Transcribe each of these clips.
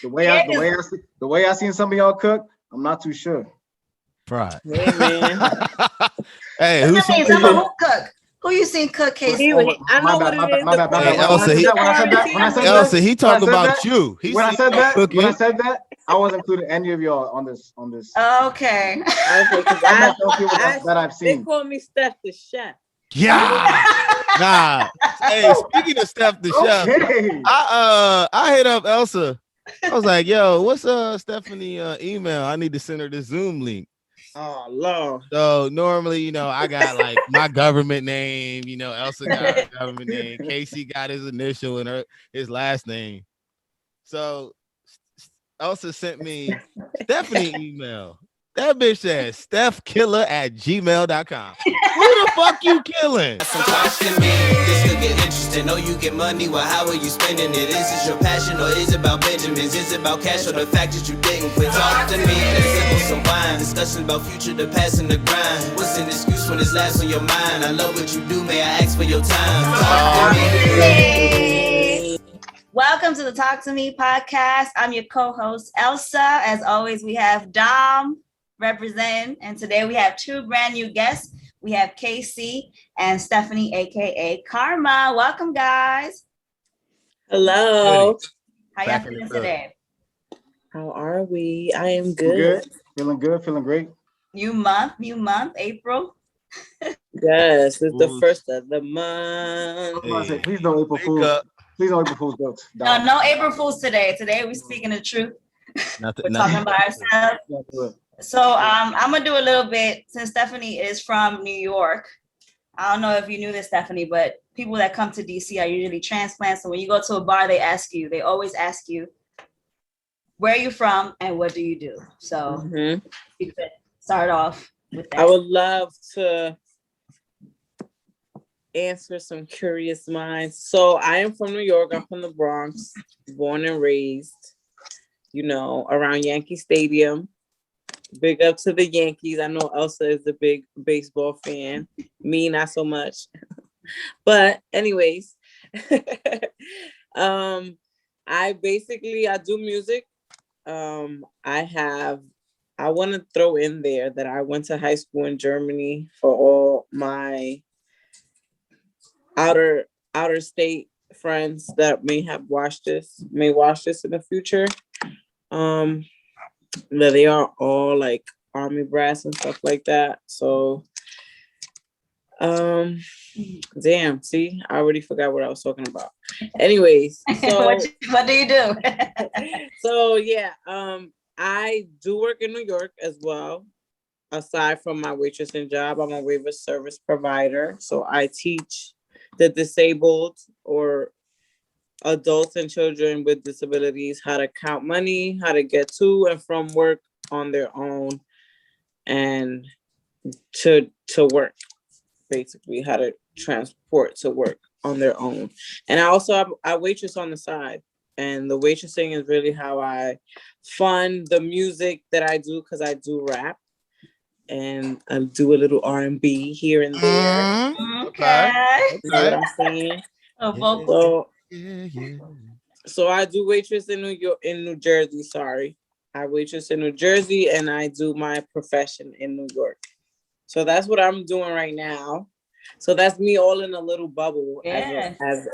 the way I seen some of y'all cook, I'm not too sure. Pride. Hey, man. Hey, who cook? Who you seen cook, Casey? I know what it is. Hey, Elsa, he talking about you. When I said that, I wasn't including any of y'all on this. Okay. That I've seen. They call me Steph the chef. Yeah. Nah. Hey, speaking of Steph the chef, I hit up Elsa. I was like, yo, what's Stephanie email? I need to send her this Zoom link. Oh Lord. So normally, I got like my government name, Elsa got her government name, Casey got his initial and his last name. So Elsa sent me Stephanie email. That bitch says StephKiller@gmail.com. Who the fuck you killing? This could get interesting. Know you get money, well, how are you spending it? Is this your passion or is it about Benjamins? Is it about cash or the fact that you didn't quit? Talk to me, let's sip on some wine. Discussion about future, the past and the grind. What's an excuse when it's last on your mind? I love what you do, may I ask for your time? Talk to me. Welcome to the Talk to Me podcast. I'm your co-host, Elsa. As always, we have Dom representing, and today we have two brand new guests. We have Casey and Stephanie, aka Karma. Welcome, guys. Hello. How y'all feeling today? How are we? I am good. Feeling good, feeling great. New month, April. Yes, it's the first of the month. Hey. Please don't April Fool's. Please don't April Fool's jokes. No April Fool's today. Today we're speaking the truth. We're talking about ourselves. So I'm gonna do a little bit since Stephanie is from New York. I don't know if you knew this, Stephanie, but people that come to DC are usually transplants. So when you go to a bar, they always ask you, where are you from and what do you do? So you could start off with that. I would love to answer some curious minds. So I am from New York. I'm from the Bronx, born and raised, around Yankee Stadium. Big up to the Yankees. I know Elsa is a big baseball fan. Me, not so much. But anyways, I do music. I want to throw in there that I went to high school in Germany for all my outer state friends that may watch this in the future. That they are all like army brass and stuff like that. So damn, see, I already forgot what I was talking about. Anyways, so what do you do? So yeah, I do work in New York as well. Aside from my waitressing job, I'm a waiver service provider. So I teach the disabled or adults and children with disabilities how to count money, how to get to and from work on their own, and to work, basically how to transport to work on their own. And I waitress on the side, and the waitressing is really how I fund the music that I do, because I do rap and I do a little R&B here and there. Okay. You know what I'm saying? So I do waitress in New Jersey. Sorry, I waitress in New Jersey, and I do my profession in New York. So that's what I'm doing right now. So that's me all in a little bubble as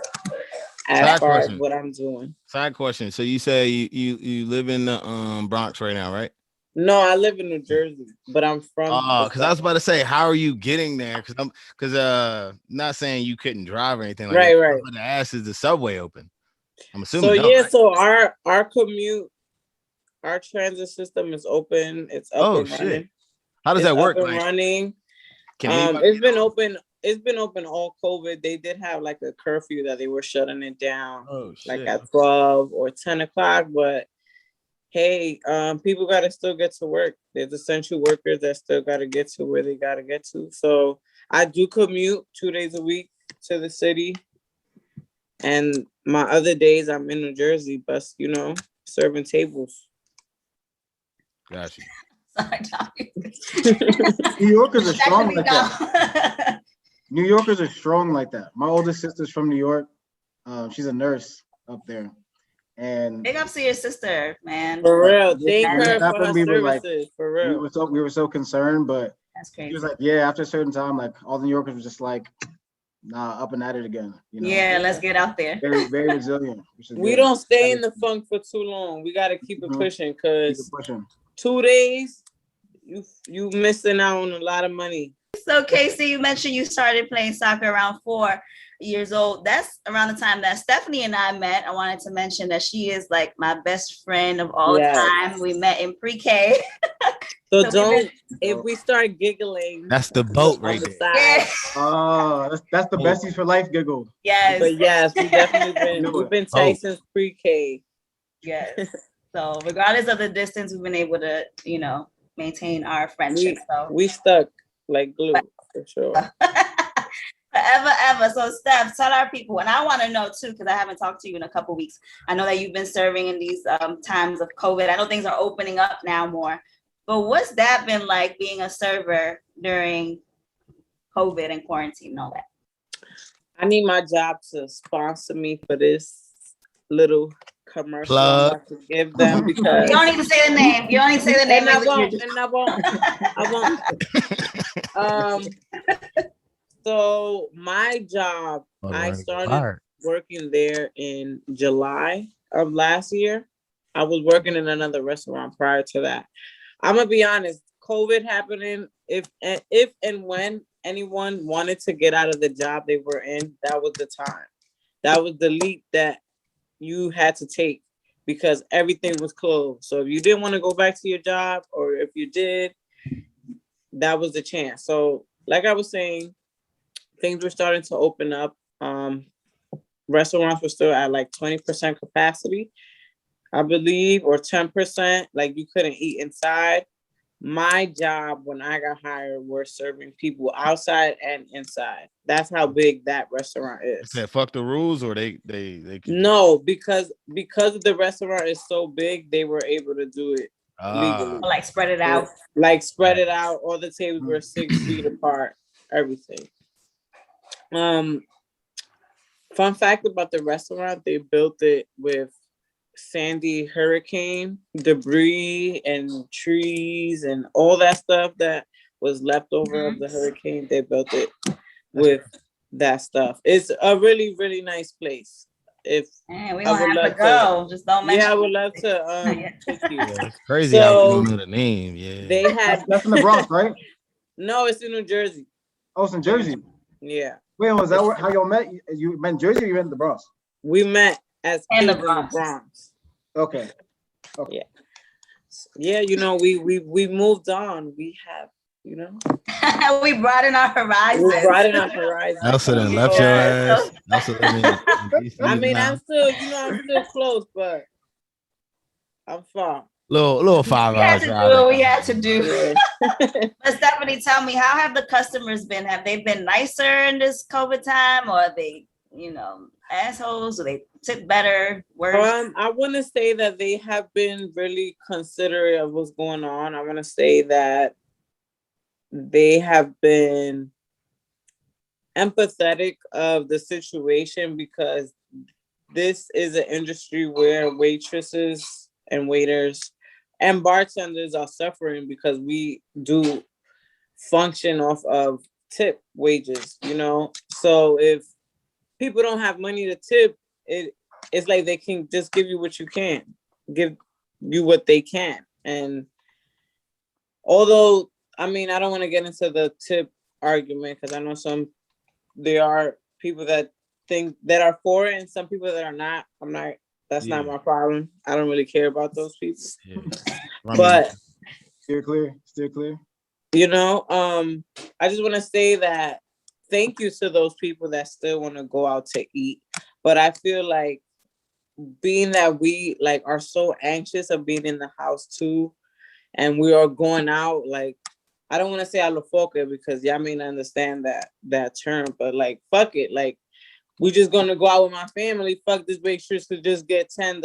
far as what I'm doing. Side question. So you say you live in the Bronx right now, right? No, I live in New Jersey, but I'm from. Because I was about to say, how are you getting there? Because not saying you couldn't drive or anything like that. Right. But the ass is the subway open. I'm assuming. So right? So our commute, our transit system is open. It's up and running. How does that work? Running. It's been open. It's been open all COVID. They did have like a curfew that they were shutting it down, like at 12 or 10 o'clock, but. Hey, people got to still get to work. There's essential workers that still got to get to where they got to get to. So I do commute 2 days a week to the city. And my other days I'm in New Jersey, but, serving tables. Gotcha. New Yorkers are strong like that. New Yorkers are strong like that. My oldest sister's from New York. She's a nurse up there. And Big ups to your sister, man. For real. Yeah, Thank her for happened, her we were like, services. For real. we were so concerned, but That's he crazy. was like, yeah, after a certain time, like all the New Yorkers were just like, nah, up and at it again. You know? Yeah, let's get out there. Very, very resilient. Which is We good. don't stay in the funk for too long. We gotta keep it pushing, Keep it cause pushing. 2 days, you missing out on a lot of money. So Casey, you mentioned you started playing soccer around 4 years old. That's around the time that Stephanie and I met. I wanted to mention that she is like my best friend of all time. We met in pre-K. So don't, if we start giggling. That's the boat right there. Yeah. Oh, that's the besties for life giggle. Yes. But yes, we definitely we've been tight since pre-K. Yes. So regardless of the distance, we've been able to, you know, maintain our friendship. We stuck like glue for sure. Forever, ever. So Steph, tell our people, and I want to know too, because I haven't talked to you in a couple weeks. I know that you've been serving in these times of COVID. I know things are opening up now more, but what's that been like being a server during COVID and quarantine and all that? I need my job to sponsor me for this little commercial I'm about to give them because you don't need to say the name. You don't need to say the name. And I won't. So my job, I started working there in July of last year. I was working in another restaurant prior to that. I'm gonna be honest, COVID happening, if and when anyone wanted to get out of the job they were in, that was the time. That was the leap that you had to take because everything was closed. So if you didn't want to go back to your job, or if you did, that was the chance. So like I was saying, things were starting to open up. Restaurants were still at like 20% capacity, I believe, or 10%. Like you couldn't eat inside. My job when I got hired was serving people outside and inside. That's how big that restaurant is. Said fuck the rules, or they no, because the restaurant is so big, they were able to do it legally. Like spread it out. Like spread it out. All the tables were 6 feet apart. Everything. Fun fact about the restaurant: they built it with Sandy hurricane debris and trees and all that stuff that was left over of the hurricane. They built it with that stuff. It's a really, really nice place. If we don't have to go, just don't mention. Yeah, I would love to take you. Yeah, it's crazy how you don't know the name. Yeah, they had that's in the Bronx, right? No, it's in New Jersey. Oh, it's in Jersey. Yeah. Wait, was that how y'all met? You met in Jersey or you met in the Bronx? We met as in the Bronx. Okay. Yeah. Yeah, you know, we moved on. We have, you know. We broadened our horizons. Elsa done left your ass. Elsa living in DC I mean, now. I'm still close, but I'm far. Little 5 hours. We had to do. But Stephanie, tell me, how have the customers been? Have they been nicer in this COVID time, or are they, you know, assholes? Or they tip better? Worse? I want to say that they have been really considerate of what's going on. I want to say that they have been empathetic of the situation because this is an industry where waitresses and waiters and bartenders are suffering because we do function off of tip wages, you know? So if people don't have money to tip, it's like they can just give you what you can, give you what they can. And although, I mean, I don't want to get into the tip argument because I know there are people that think that are for it and some people that are not. That's not my problem. I don't really care about those people. Yeah. But steer clear. You know, I just want to say that thank you to those people that still want to go out to eat. But I feel like being that we like are so anxious of being in the house too, and we are going out, like I don't want to say a lo foque because y'all may not understand that term, but like fuck it, like we just gonna go out with my family. Fuck this waitress to just get $10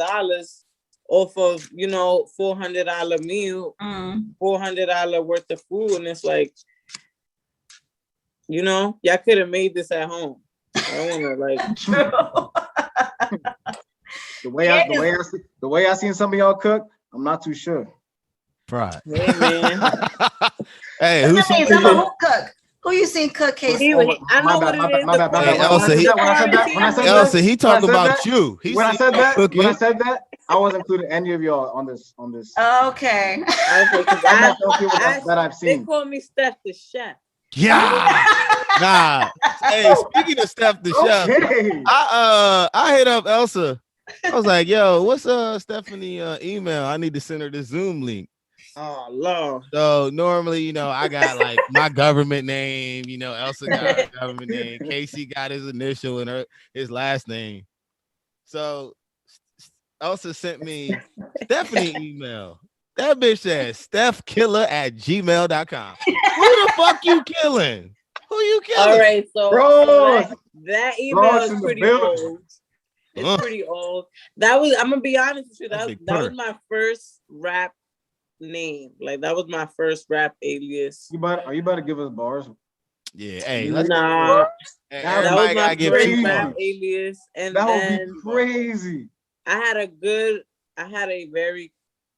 off of, you know, $400 meal, $400 worth of food, and it's like, you know, y'all could have made this at home. I don't wanna like. the way I seen some of y'all cook, I'm not too sure. Pride. Hey, man. Hey, Who who cook? Who you seen cook, Casey? I know what it is. Hey, Elsa, Elsa, he talking about you. When I said that, I wasn't including any of y'all on this. Okay. That I've seen. They call me Steph the chef. Yeah. Nah. Hey, speaking of Steph the chef, I hit up Elsa. I was like, yo, what's Stephanie email? I need to send her the Zoom link. Oh Lord. So normally, I got like my government name, Elsa got her government name, Casey got his initial and his last name. So Elsa sent me Stephanie email. That bitch says StephKiller@gmail.com. Who the fuck you killing? Who you killing? All right, so that email is pretty old. It's pretty old. I'm gonna be honest with you. That was my first rap name. Like that was my first rap alias. Are you about to give us bars? Yeah. Hey, let's that was my first rap alias, and that would be crazy. I had a very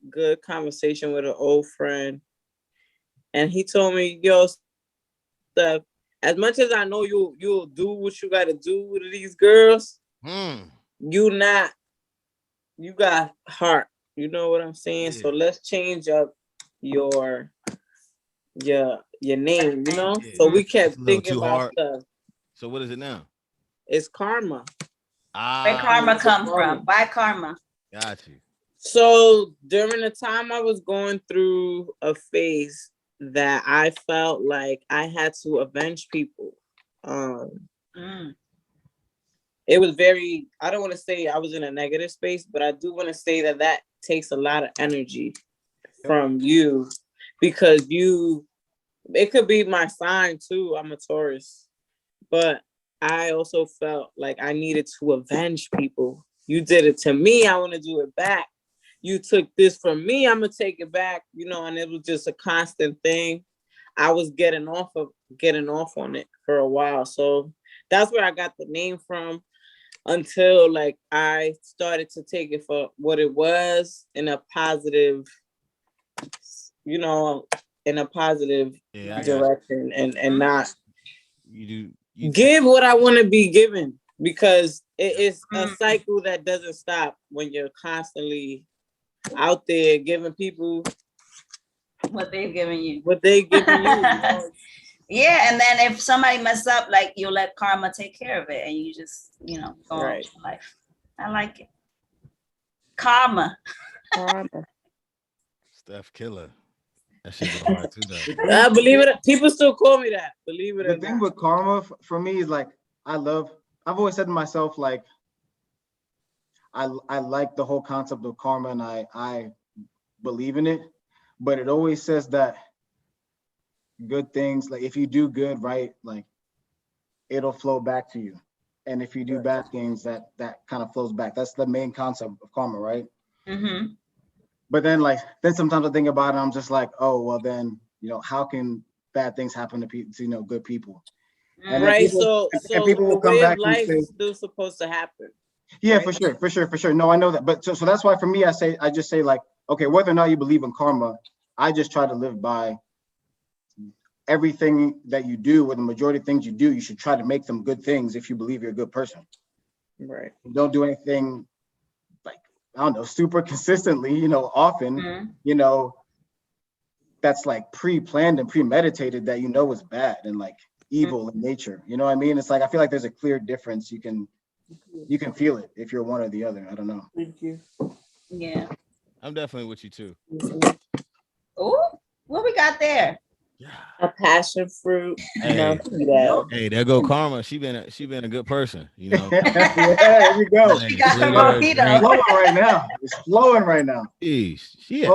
good conversation with an old friend, and he told me, "Yo, Steph, as much as I know you'll do what you got to do with these girls, you got heart. You know what I'm saying? Yeah. So let's change up your name, you know?" Yeah. So we kept thinking about stuff. So what is it now? It's Karma. Where Karma come from? Why Karma? Got you. So during the time I was going through a phase that I felt like I had to avenge people. It was I don't want to say I was in a negative space, but I do want to say that takes a lot of energy from you, because it could be my sign too. I'm a Taurus, but I also felt like I needed to avenge people. You did it to me, I want to do it back. You took this from me, I'm gonna take it back, and it was just a constant thing. I was getting off on it for a while. So that's where I got the name from, until like I started to take it for what it was, in a positive, direction, and not give what I want to be given, because it is a cycle that doesn't stop when you're constantly out there giving people what they've given you. Yeah, and then if somebody mess up, like, you'll let karma take care of it, and you just, go on with your life. I like it. Karma. Steph Killer. That shit go hard too, though. I believe it. People still call me that. Believe it. The thing with karma for me is like, I've always said to myself, like, I like the whole concept of karma, and I believe in it, but it always says that good things, like if you do good, right, like it'll flow back to you, and if you do bad things, that kind of flows back. That's the main concept of karma, right? But then sometimes I think about it, and I'm just like, oh well, then how can bad things happen to people, to good people? And right. People, so and people will come back life is still supposed to happen. Yeah, right? for sure. No, I know that, but so that's why for me, I just say like, okay, whether or not you believe in karma, I just try to live by everything that you do, or the majority of things you do, you should try to make them good things if you believe you're a good person. Right. Don't do anything like, I don't know, super consistently, often, that's like pre-planned and premeditated, that is bad and like evil in nature. You know what I mean? It's like, I feel like there's a clear difference. You can feel it if you're one or the other. I don't know. Thank you. Yeah. I'm definitely with you too. Oh, what we got there? A passion fruit. Hey, there go Karma. She been a good person, Yeah, there you go. She got her mojito. It's flowing right now. Jeez, she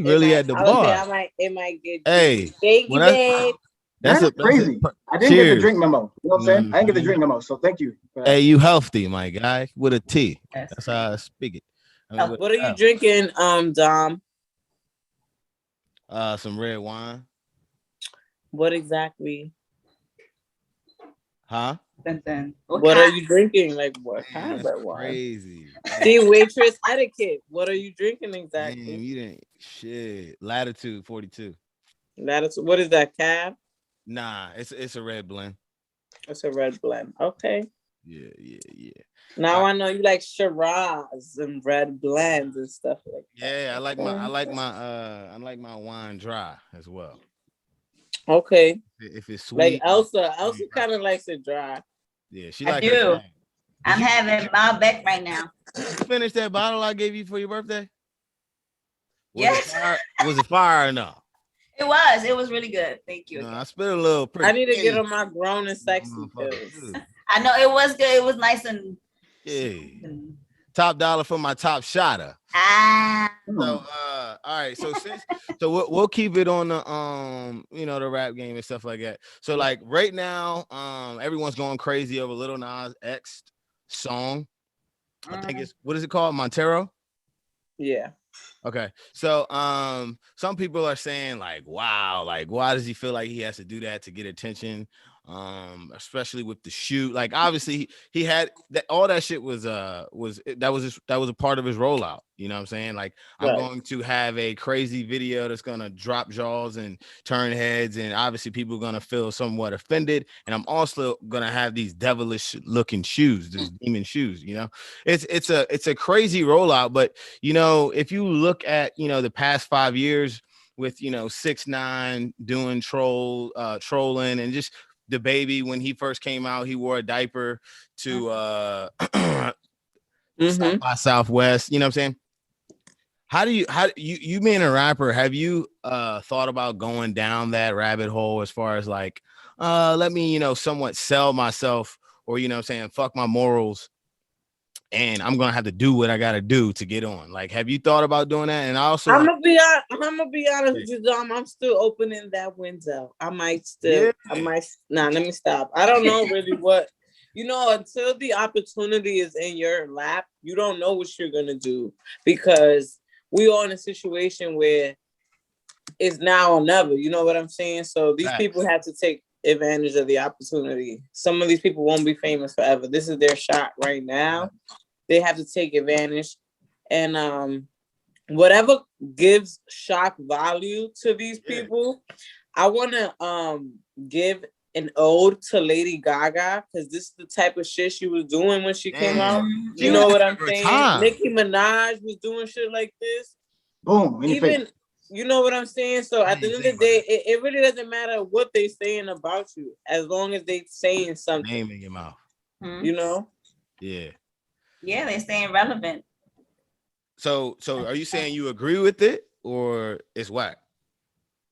really at the bar. It might get. Hey, thank you, babe. That's crazy. I didn't get the drink memo. You know what I'm saying? I didn't get the drink memo, so thank you. Hey, you healthy, my guy, with a T. That's how I speak it. What are you drinking, Dom? Some red wine. What exactly? Huh? What are you drinking? Like what kind of red wine? Crazy. See, waitress etiquette. What are you drinking exactly? Damn, you didn't shit. Latitude 42. What is that, cab? Nah, it's a red blend. It's a red blend. Okay. Yeah. Now I know you like Shiraz and red blends and stuff like that. Yeah, I like my wine dry as well. Okay. If it's sweet. Like Elsa kind of likes it dry. Yeah, she I like do. it. I'm having Malbec right now. Did you finish that bottle I gave you for your birthday? Yes. Was it fire or no? It was really good. Thank you. No, I spit a little pretty. I need to get on my grown and sexy pills. I know it was good. It was nice and top dollar for my top shotter. So all right. So we'll keep it on the the rap game and stuff like that. So like right now, everyone's going crazy over Lil Nas X song. I think it's what is it called? Montero? Yeah. Okay. So some people are saying like, wow, like why does he feel like he has to do that to get attention? Especially with the shoot. Like obviously he had that, all that shit was that was a part of his rollout. You know what I'm saying? Like I'm going to have a crazy video that's gonna drop jaws and turn heads, and obviously people are gonna feel somewhat offended. And I'm also gonna have these devilish looking shoes, these demon shoes. You know, it's a crazy rollout. But you know, if you look at the past 5 years with 6ix9ine doing trolling and just the baby when he first came out, he wore a diaper to South by Southwest. You know what I'm saying? How do you being a rapper, have you thought about going down that rabbit hole as far as like let me somewhat sell myself, or what I'm saying, fuck my morals, and I'm gonna have to do what I gotta do to get on? Like, have you thought about doing that? And I also I'm gonna be honest with you, Dom. I'm still opening that window. Let me stop. I don't know really what until the opportunity is in your lap, you don't know what you're gonna do, because we are in a situation where it's now or never. You know what I'm saying? So these people have to take advantage of the opportunity. Some of these people won't be famous forever. This is their shot right now. They have to take advantage, and whatever gives shock value to these people, I want to give an ode to Lady Gaga, because this is the type of shit she was doing when she came out. You know what I'm saying? Nicki Minaj was doing shit like this. Boom. You know what I'm saying? So at the end of the day, it really doesn't matter what they saying about you, as long as they saying something. Name in your mouth. You know? Yeah. Yeah, they're staying relevant. So are you saying you agree with it, or it's whack?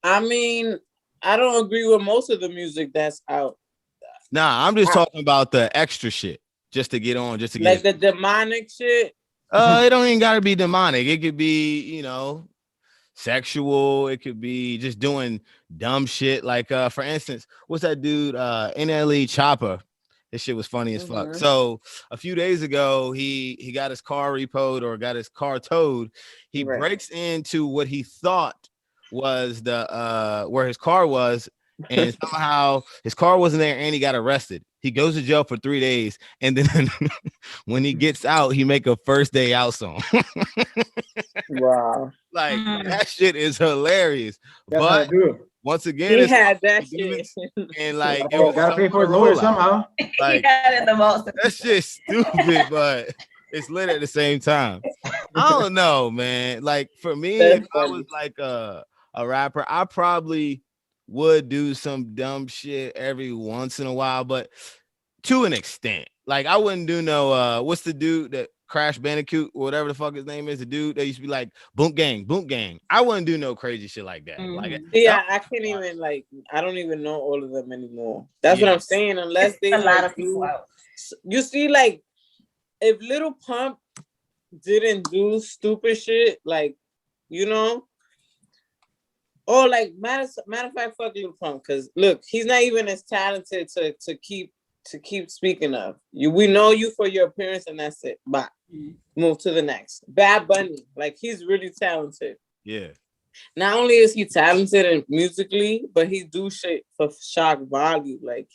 I mean, I don't agree with most of the music that's out. Nah, I'm just talking about the extra shit, just to get on, just to get like the demonic shit. It don't even gotta be demonic. It could be, sexual. It could be just doing dumb shit. Like for instance, what's that dude? NLE Chopper. This shit was funny as fuck. So a few days ago, he got his car repoed, or got his car towed. He breaks into what he thought was the where his car was, and somehow his car wasn't there, and he got arrested. He goes to jail for 3 days, and then when he gets out, he make a first day out song. Wow. Like that shit is hilarious. But once again, he had that shit, and like it was gotta pay for his lawyer somehow. Like, that shit's stupid, but it's lit at the same time. I don't know, man. Like for me, if I was like a rapper, I probably would do some dumb shit every once in a while, but to an extent. Like I wouldn't do no what's the dude that Crash Bandicoot, or whatever the fuck his name is, the dude that used to be like boom gang. I wouldn't do no crazy shit like that. Like I can't even I don't even know all of them anymore. That's what I'm saying. Unless they a lot of people out. You see, like if Lil Pump didn't do stupid shit, like or like matter of fact, fuck Lil Pump, because look, he's not even as talented to keep speaking of. We know you for your appearance, and that's it. Bye. Move to the next. Bad Bunny, like he's really talented. Yeah. Not only is he talented and musically, but he do shit for shock value. Like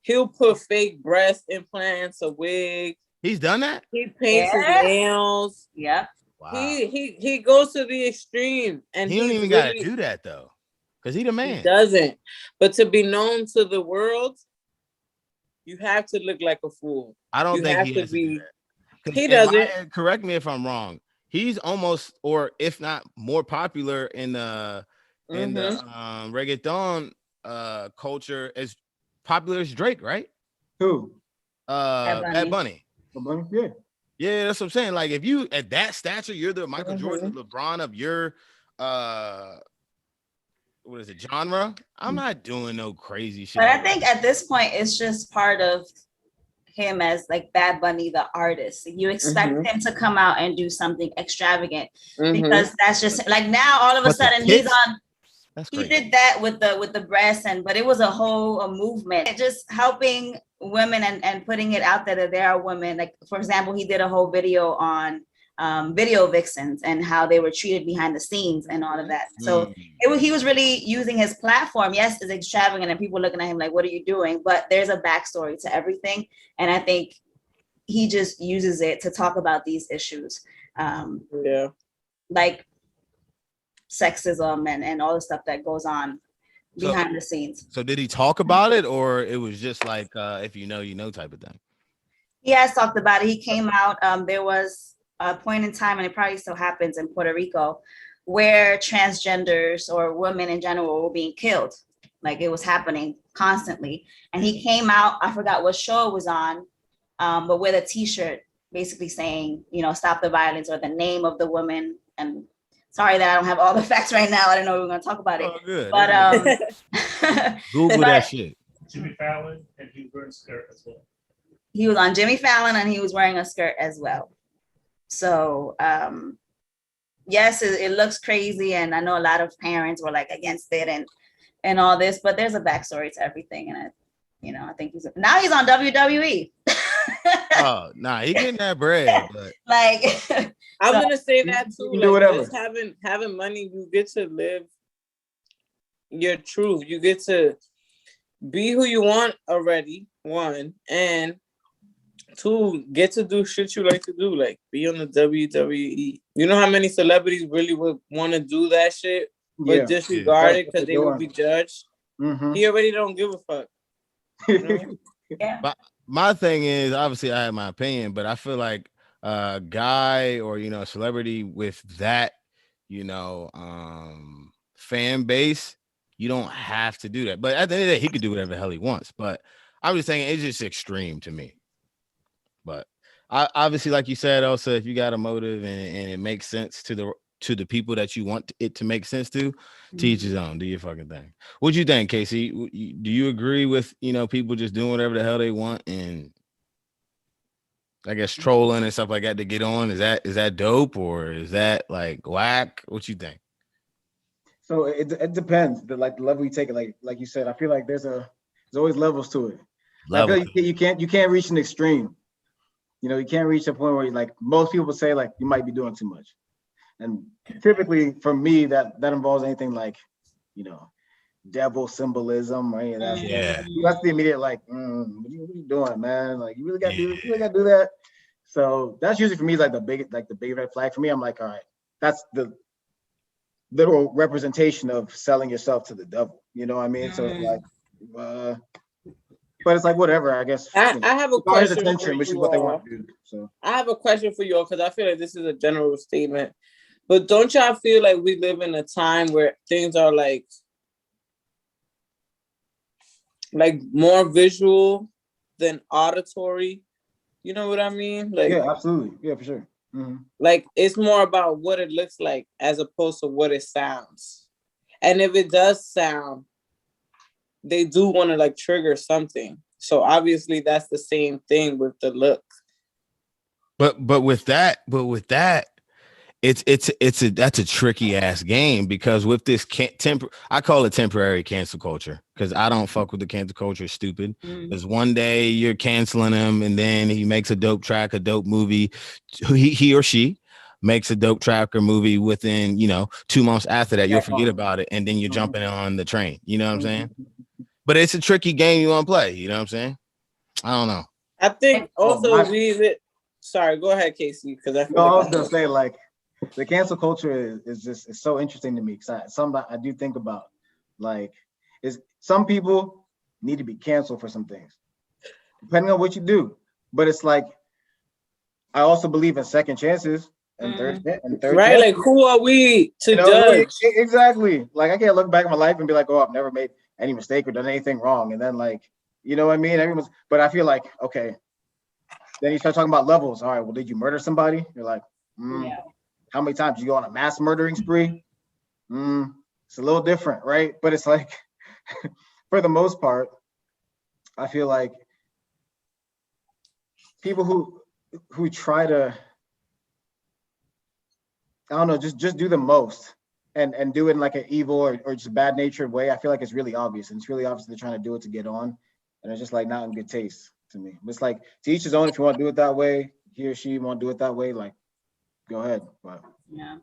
He'll put fake breast implants, a wig. He's done that? He paints his nails. Yep. Wow. He goes to the extreme, and he don't even gotta do that though, because he the man. He doesn't. But to be known to the world, you have to look like a fool. I don't think he has to do that. He doesn't. Correct me if I'm wrong. He's almost, or if not more popular in the reggaeton culture as popular as Drake, right? Who? Bad Bunny. Yeah. Yeah, that's what I'm saying. Like, if you at that stature, you're the Michael Jordan, LeBron of your what is it, genre? I'm not doing no crazy shit. But I think at this point, it's just part of him as like Bad Bunny, the artist. You expect him to come out and do something extravagant because that's just like now all of a sudden he's on. He did that with the breasts, but it was a movement. It just helping women and putting it out there that there are women. Like, for example, he did a whole video on video vixens and how they were treated behind the scenes and all of that. So he was really using his platform. Yes, it's extravagant and people looking at him like, what are you doing? But there's a backstory to everything. And I think he just uses it to talk about these issues. Like sexism and all the stuff that goes on behind the scenes. So did he talk about it, or it was just like if you know, you know type of thing? He has talked about it. He came out. There was a point in time, and it probably still happens in Puerto Rico, where transgenders or women in general were being killed. Like, it was happening constantly. And he came out, I forgot what show it was on, but with a t-shirt basically saying, you know, stop the violence, or the name of the woman. And sorry that I don't have all the facts right now. I didn't know we were going to talk about it. Oh, good. But Google that shit. Jimmy Fallon, and he was wearing a skirt as well. He was on Jimmy Fallon, and he was wearing a skirt as well. So, yes, it looks crazy, and I know a lot of parents were like against it and all this, but there's a backstory to everything, and I think he's on WWE. Oh, nah, he getting that bread, but like I'm gonna say that too. Like, do whatever. Just having money, you get to live your truth. You get to be who you want already, one, and two, get to do shit you like to do, like be on the WWE. You know how many celebrities really would want to do that shit, but disregard it because they will be judged. He already don't give a fuck. You know? Yeah. But my thing is, obviously, I have my opinion, but I feel like a guy or a celebrity with that, fan base, you don't have to do that. But at the end of the day, he could do whatever the hell he wants. But I'm just saying, it's just extreme to me. But obviously, like you said, also, if you got a motive and it makes sense to the people that you want it to make sense to each his own. Do your fucking thing. What you think, Casey? Do you agree with people just doing whatever the hell they want and I guess trolling and stuff like that to get on? Is that dope, or is that like whack? What you think? So it depends. The level you take it. Like you said, I feel like there's always levels to it. I feel like you can't reach an extreme. You can't reach a point where most people say like you might be doing too much. And typically for me, that involves anything like, devil symbolism, right? That's the immediate what are you doing, man? Like, you really gotta do that. So that's usually for me like the big red flag for me. I'm like, all right, that's the literal representation of selling yourself to the devil. You know what I mean? So it's like, but it's like whatever, I guess. I have a question attention, which is what they want to do. So I have a question for you all, because I feel like this is a general statement. But don't y'all feel like we live in a time where things are like more visual than auditory? You know what I mean? Like, yeah, absolutely. Yeah, for sure. Mm-hmm. Like, it's more about what it looks like as opposed to what it sounds. And if it does sound, they do want to trigger something. So obviously that's the same thing with the look. But with that, that's a tricky ass game, because with this I call it temporary cancel culture, because I don't fuck with the cancel culture. It's stupid. Because one day you're canceling him, and then he makes a dope track, a dope movie. He or she makes a dope track or movie within 2 months after that. You'll forget about it, and then you're jumping on the train. You know what I'm saying? but it's a tricky game you want to play. You know what I'm saying? I don't know. I think also sorry, go ahead, Casey, because I was gonna say, like, the cancel culture is just so interesting to me, because I do think about, like, some people need to be canceled for some things, depending on what you do. But it's like, I also believe in second chances and third right, chances. like, who are we to judge? Exactly. Like, I can't look back at my life and be like, oh, I've never made any mistake or done anything wrong, and then, like, you know what I mean? But I feel like, okay, then you start talking about levels. All right, well, did you murder somebody? You're like, how many times you go on a mass murdering spree? It's a little different, right? But it's like, for the most part, I feel like people who try to, I don't know, just do the most and do it in like an evil or just bad natured way. I feel like it's really obvious, and it's really obvious they're trying to do it to get on, and it's just like not in good taste to me. It's like, to each his own. If you want to do it that way, he or she want to do it that way, like, go ahead. But yeah,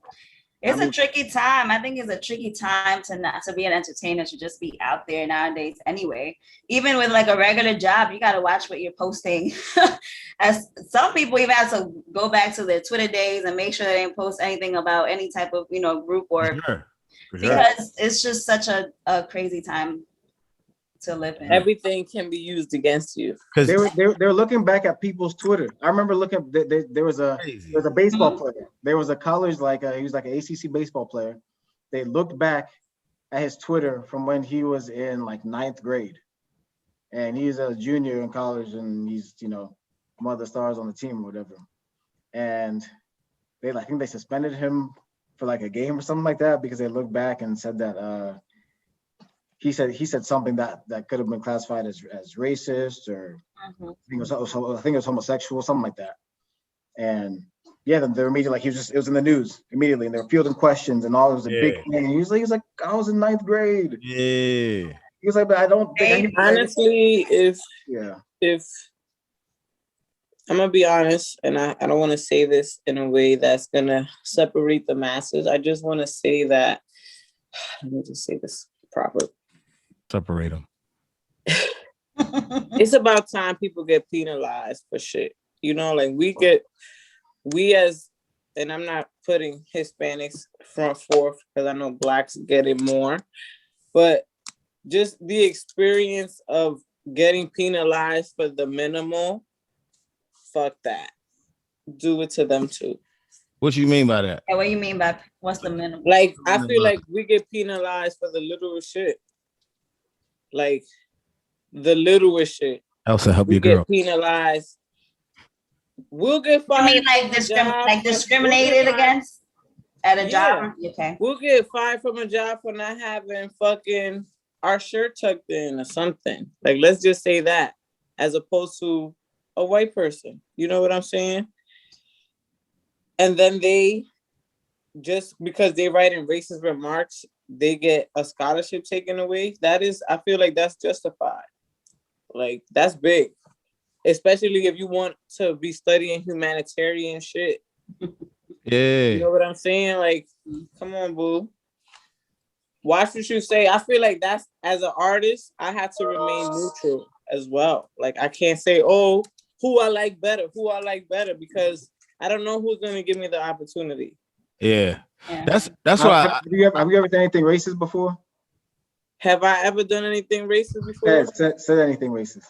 it's a tricky time. I think it's a tricky time to be an entertainer, to just be out there nowadays anyway. Even with like a regular job, you got to watch what you're posting. As some people even have to go back to their Twitter days and make sure they didn't post anything about any type of, group or because it's just such a crazy time to live in. Everything can be used against you. They're looking back at people's Twitter. I remember looking. There was a baseball player. There was a college, like he was like an ACC baseball player. They looked back at his Twitter from when he was in like 9th grade, and he's a junior in college, and he's one of the stars on the team or whatever. And I think they suspended him for like a game or something like that, because they looked back and said that he said something that could have been classified as racist, or I think it was homosexual, something like that. And yeah, then they're immediately like, it was in the news immediately, and they were fielding questions and all. It was a big thing. He was like, I was in 9th grade. Yeah. He was like, but I don't think honestly, if I'm gonna be honest, and I don't want to say this in a way that's gonna separate the masses. I just want to say that, let me just say this proper. Separate them. It's about time people get penalized for shit. Like we as, and I'm not putting Hispanics front forth because I know Blacks get it more, but just the experience of getting penalized for the minimal, fuck that. Do it to them too. What you mean by that? Yeah, what you mean by what's the minimum? Like, I feel like we get penalized for the littlest shit. Like, the littlest shit. Elsa, help we your girl. Get penalized. We'll get fired. I mean, like discriminated against at a job? Okay. We'll get fired from a job for not having fucking our shirt tucked in or something. Like, let's just say that, as opposed to a white person. You know what I'm saying? And then they, just because they write in racist remarks, they get a scholarship taken away. I feel like that's justified. Like, that's big. Especially if you want to be studying humanitarian shit. Yeah. You know what I'm saying? Like, come on, boo. Watch what you say. I feel like that's, as an artist, I have to remain neutral as well. Like, I can't say, oh, who I like better, because I don't know who's going to give me the opportunity. Yeah. That's why. Have you ever done anything racist before? Have I ever done anything racist before? Said anything racist?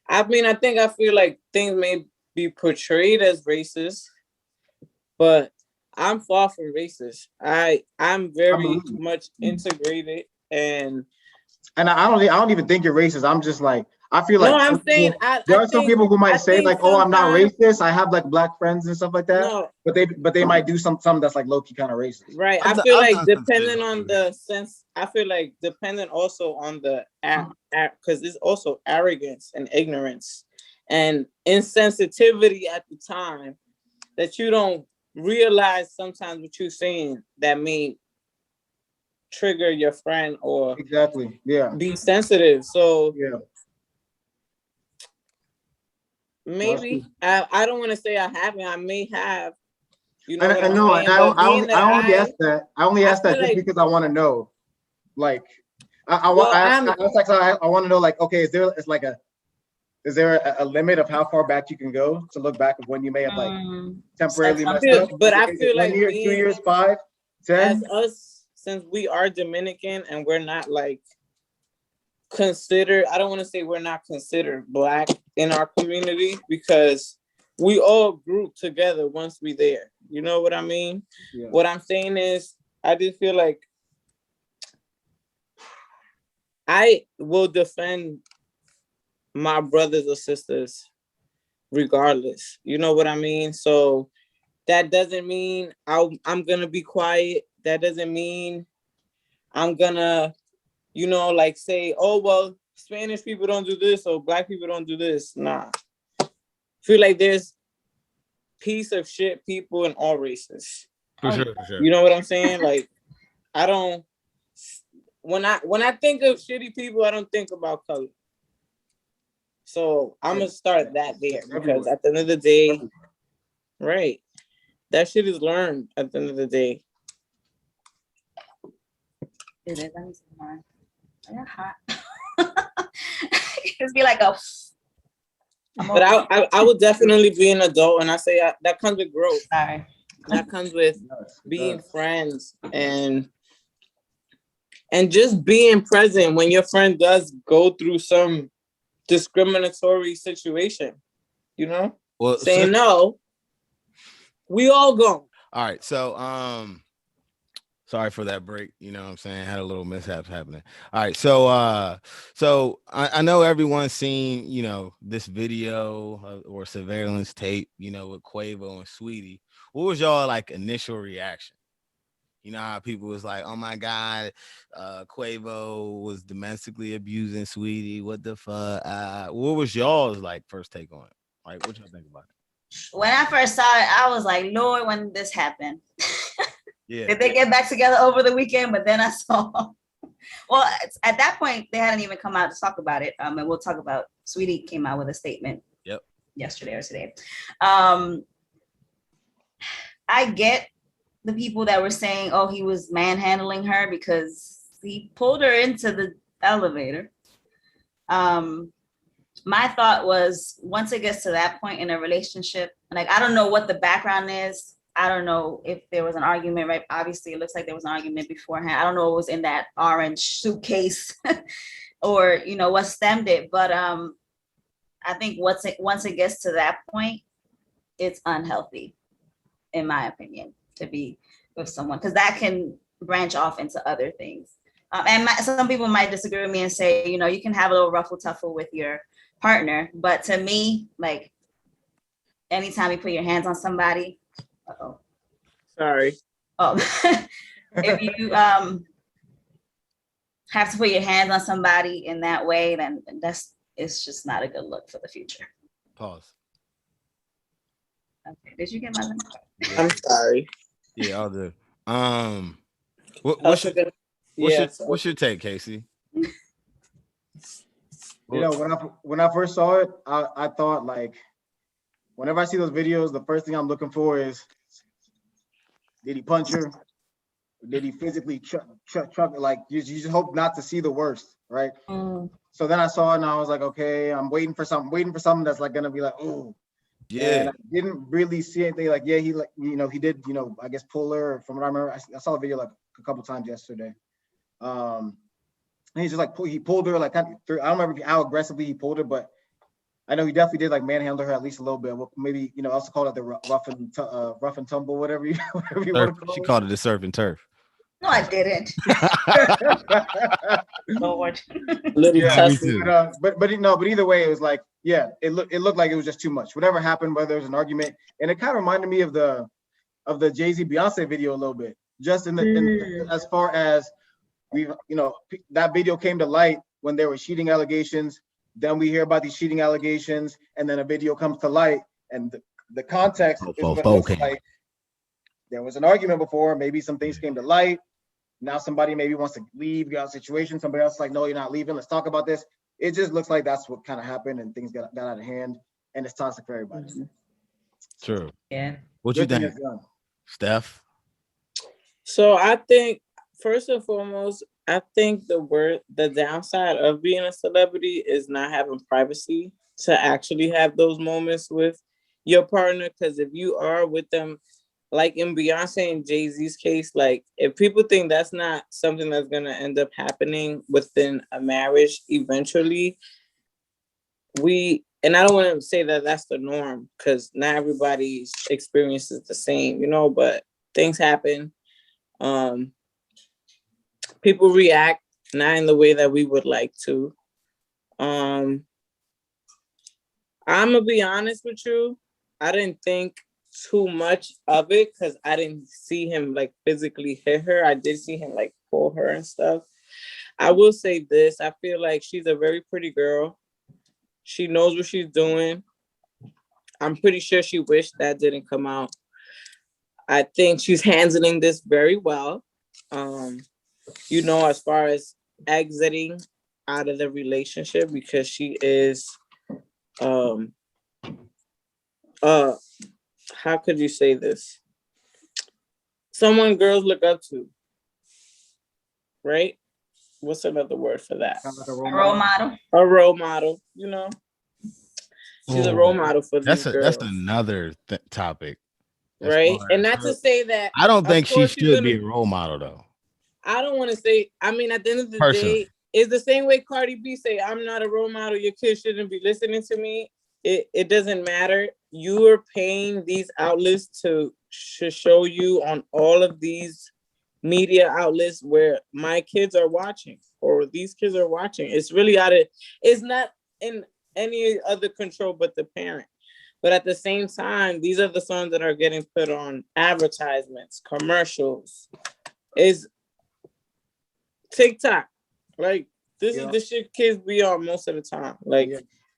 I mean, I feel like things may be portrayed as racist, but I'm far from racist. I'm very much integrated, and I don't even think you're racist. I'm just like, I feel like, no, I'm saying there are some people who might say like, oh, I'm not racist. I have like Black friends and stuff like that. No, but they might do something that's like low key kind of racist. Right. I feel like depending on the sense, I feel like dependent also on the because it's also arrogance and ignorance and insensitivity at the time that you don't realize sometimes what you're saying that may trigger your friend or be sensitive. So maybe I don't want to say I haven't. I may have. You know, I know. I only asked that. I only asked that just because I want to know. Like, I want to know, like, okay, is there a limit of how far back you can go to look back of when you may have like temporarily messed up? But I feel like 1 year, 2 years, 5, 10. As us, since we are Dominican and we're not like considered, I don't want to say we're not considered Black in our community because we all group together once we there. You know what I mean? Yeah. What I'm saying is, I just feel like I will defend my brothers or sisters regardless. You know what I mean? So that doesn't mean I'm gonna be quiet. That doesn't mean I'm gonna, like say, oh, well, Spanish people don't do this or Black people don't do this. Nah. I feel like there's piece of shit people in all races. For sure. You know what I'm saying? Like, I don't, when I think of shitty people, I don't think about color. So I'm gonna start that there because at the end of the day, right, that shit is learned at the end of the day. It is. Let me see mine. They're hot. It's be like a. But I would definitely be an adult, and I say that comes with growth. Sorry. That comes with being friends and just being present when your friend does go through some discriminatory situation. Well, saying no. We all go. All right, so sorry for that break. You know what I'm saying? Had a little mishaps happening. All right, so I know everyone's seen, this video or surveillance tape, with Quavo and Saweetie. What was y'all like initial reaction? You know how people was like, oh my God, Quavo was domestically abusing Saweetie. What the fuck? What was y'all's like first take on it? Like, what y'all think about it? When I first saw it, I was like, Lord, when did this happen? Yeah. Did they get back together over the weekend? But then I saw, well, at that point, they hadn't even come out to talk about it. And we'll talk about, Saweetie came out with a statement yesterday or today. I get the people that were saying, oh, he was manhandling her because he pulled her into the elevator. My thought was, once it gets to that point in a relationship, like, I don't know what the background is. I don't know if there was an argument, right? Obviously, it looks like there was an argument beforehand. I don't know what was in that orange suitcase or, what stemmed it. But I think once it gets to that point, it's unhealthy, in my opinion, to be with someone, because that can branch off into other things. And some people might disagree with me and say, you can have a little ruffle tuffle with your partner, but to me, like, anytime you put your hands on somebody, sorry. Oh, if you have to put your hands on somebody in that way, then it's just not a good look for the future. Pause. Okay, did you get my number? I'm sorry. Yeah, I'll do. What's your take, Casey? When I first saw it, I thought, like, whenever I see those videos, the first thing I'm looking for is, did he punch her? Did he physically chuck? Like, you just hope not to see the worst, right? So then I saw it and I was like, okay, I'm waiting for something that's like gonna be like, ooh. Yeah. And I didn't really see anything like, yeah, he, like, he did, I guess pull her. From what I remember, I saw the video like a couple times yesterday. And he's just like, he pulled her like kind of through. I don't remember how aggressively he pulled her, but I know he definitely did like manhandle her at least a little bit. Well, maybe, also call it the rough and tumble, whatever you want to call it. She called it the surf and turf. No, I didn't. Lord. Yeah, but either way, it was like, yeah, it looked like it was just too much. Whatever happened, whether there was an argument, and it kind of reminded me of the Jay-Z Beyonce video a little bit, just in as far as that video came to light when there were cheating allegations. Then we hear about these cheating allegations, and then a video comes to light, and the context is what it looks like. There was an argument before, maybe some things came to light. Now somebody maybe wants to leave, get out of the situation. Somebody else is like, no, you're not leaving. Let's talk about this. It just looks like that's what kind of happened, and things got out of hand, and it's toxic for everybody. True. Yeah. What you think, Steph? So I think, first and foremost, I think the downside of being a celebrity is not having privacy to actually have those moments with your partner. Because if you are with them, like in Beyonce and Jay-Z's case, like if people think that's not something that's gonna end up happening within a marriage eventually, and I don't want to say that that's the norm because not everybody's experience is the same, but things happen. People react not in the way that we would like to. I'm gonna be honest with you. I didn't think too much of it because I didn't see him like physically hit her. I did see him like pull her and stuff. I will say this. I feel like she's a very pretty girl. She knows what she's doing. I'm pretty sure she wished that didn't come out. I think she's handling this very well. As far as exiting out of the relationship because she is how could you say this? Someone girls look up to, right? What's another word for that? Kind of like A role model. A role model, She's a role model for these girls. That's another topic. Right? And not to say that I don't think she should be a role model though. I don't want to say, at the end of the day, it's the same way Cardi B say, I'm not a role model, your kids shouldn't be listening to me. It doesn't matter. You are paying these outlets to show you on all of these media outlets where my kids are watching or these kids are watching. It's really it's not in any other control but the parent. But at the same time, these are the songs that are getting put on advertisements, commercials. Is TikTok. Like, this is the shit kids be on most of the time. Like,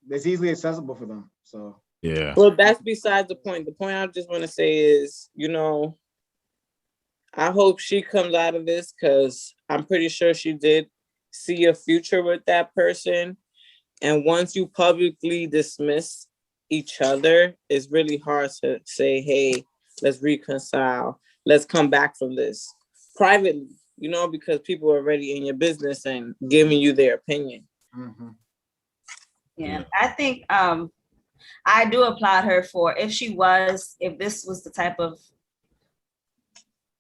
it's easily accessible for them. So, yeah. Well, that's besides the point. The point I just want to say is, I hope she comes out of this because I'm pretty sure she did see a future with that person. And once you publicly dismiss each other, it's really hard to say, hey, let's reconcile. Let's come back from this privately, because people are already in your business and giving you their opinion. Mm-hmm. Yeah, I think I do applaud her for if this was the type of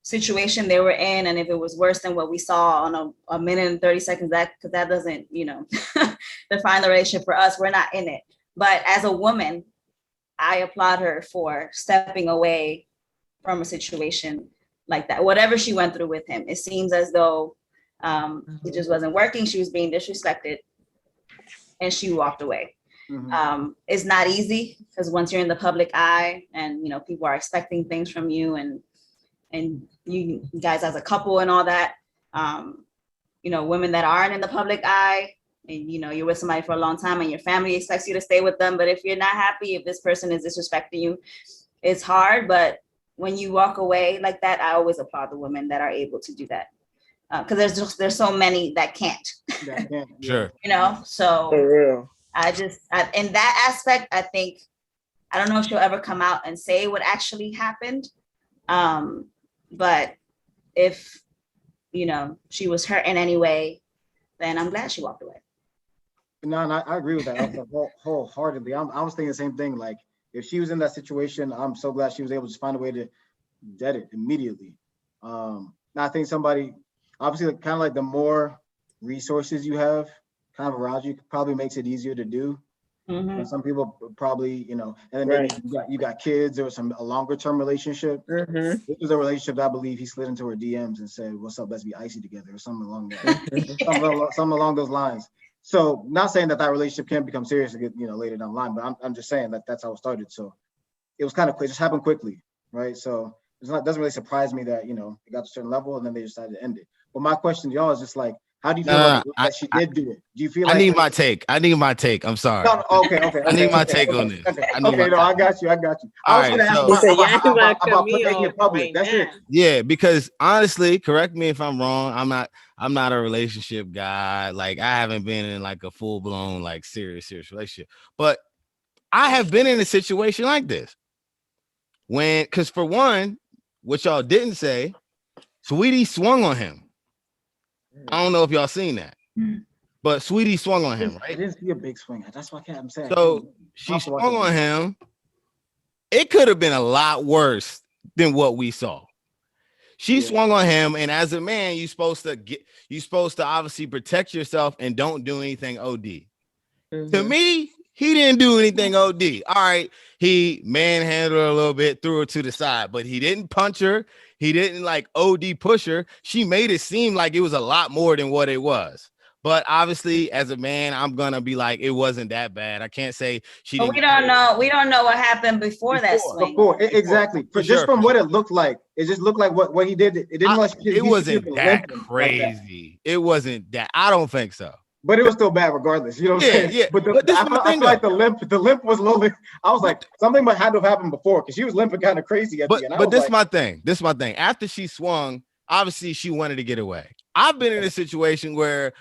situation they were in, and if it was worse than what we saw on a minute and 30 seconds, because that doesn't, define the relationship for us. We're not in it. But as a woman, I applaud her for stepping away from a situation like that. Whatever she went through with him, it seems as though it just wasn't working. She was being disrespected, and she walked away. Mm-hmm. It's not easy because once you're in the public eye and people are expecting things from you and you guys as a couple and all that, women that aren't in the public eye and you're with somebody for a long time and your family expects you to stay with them, but if you're not happy, if this person is disrespecting you, it's hard. But when you walk away like that, I always applaud the women that are able to do that because there's so many that can't. Sure. So for real. In that aspect, I think, I don't know if she'll ever come out and say what actually happened. But if, she was hurt in any way, then I'm glad she walked away. No, I agree with that wholeheartedly. I was thinking the same thing. Like, if she was in that situation, I'm so glad she was able to find a way to dead it immediately. I think somebody, obviously, kind of like the more resources you have kind of around you probably makes it easier to do. Mm-hmm. And some people probably, and then maybe you got kids or a longer term relationship. Mm-hmm. This was a relationship that I believe he slid into her DMs and said, "What's up? Let's be icy together," or something along that, something along those lines. So, not saying that relationship can become serious again, later down the line, but I'm just saying that that's how it started. So, it was kind of quick, just happened quickly, right? So, doesn't really surprise me that it got to a certain level and then they decided to end it. But my question to y'all is just like, how do you feel about that she did do it? Do you feel like I need my take? I'm sorry. No, okay. I need my take on this. I got you. All right, about making it public. That's it. Yeah, because honestly, correct me if I'm wrong. I'm not a relationship guy. Like, I haven't been in like a full blown like serious relationship. But I have been in a situation like this. Because for one, what y'all didn't say, Saweetie swung on him. I don't know if y'all seen that, but Sweetie swung on him, I right? didn't see a big swing. That's why I'm saying. So she swung on him. It could have been a lot worse than what we saw. She swung on him, and as a man, you're supposed to obviously protect yourself and don't do anything OD. To me, he didn't do anything OD. All right, he manhandled her a little bit, threw her to the side, but he didn't punch her. He didn't like OD push her. She made it seem like it was a lot more than what it was. But obviously, as a man, I'm gonna be like, it wasn't that bad. I can't say she didn't. We don't know. We don't know what happened before that swing. Exactly. Just from what it looked like, it just looked like what he did. It didn't like it wasn't that crazy. It wasn't that. I don't think so. But it was still bad regardless. You know what I'm saying? Yeah. But I feel like the limp was a little bit. I was like, something had to have happened before because she was limping kind of crazy at the end. But this is my thing. This is my thing. After she swung, obviously she wanted to get away. I've been in a situation where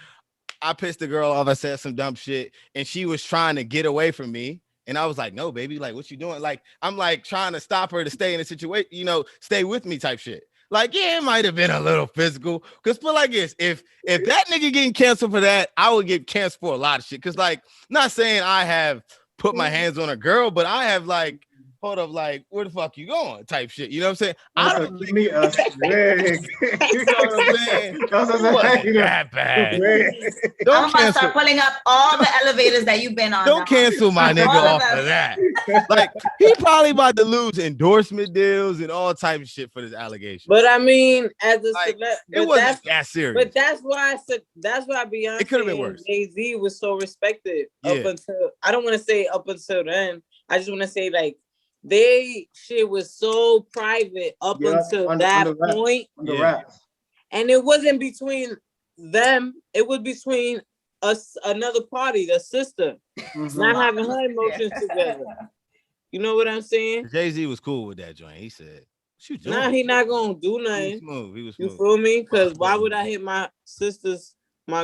I pissed the girl off. I said some dumb shit, and she was trying to get away from me. And I was like, no, baby, like, what you doing? Like, I'm like trying to stop her to stay in a situation, stay with me type shit. Like, yeah, it might have been a little physical. Because put like this, if that nigga getting canceled for that, I would get canceled for a lot of shit. Because, like, not saying I have put my hands on a girl, but I have, like, hold up, like, where the fuck you going type shit. You know what I'm saying? I don't give me a swig. You know what I'm saying? It wasn't that bad. I'm about to start pulling up all the elevators that you've been on. Don't cancel my nigga off of that. Like, he probably about to lose endorsement deals and all types of shit for this allegation. But I mean, as a it wasn't that serious. But that's why Beyonce it could have been worse. Jay-Z was so respected up until, I don't want to say up until then. I just want to say, like, they shit was so private up until that point. And it wasn't between them, it was between us, another party, the sister, not having her emotions together. You know what I'm saying? Jay-Z was cool with that joint. He said, nah, he not gonna do nothing. He was smooth. You feel me? Because why would I hit my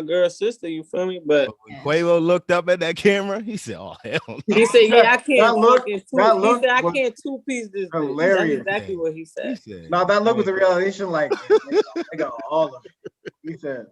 girl's sister, you feel me? But when Quavo looked up at that camera, he said, "Oh hell no." He said, "Yeah, I can't he said, I can't two-piece this." Hilarious. That's exactly what he said. No, that look was a realization. Like, I got all of it. He said,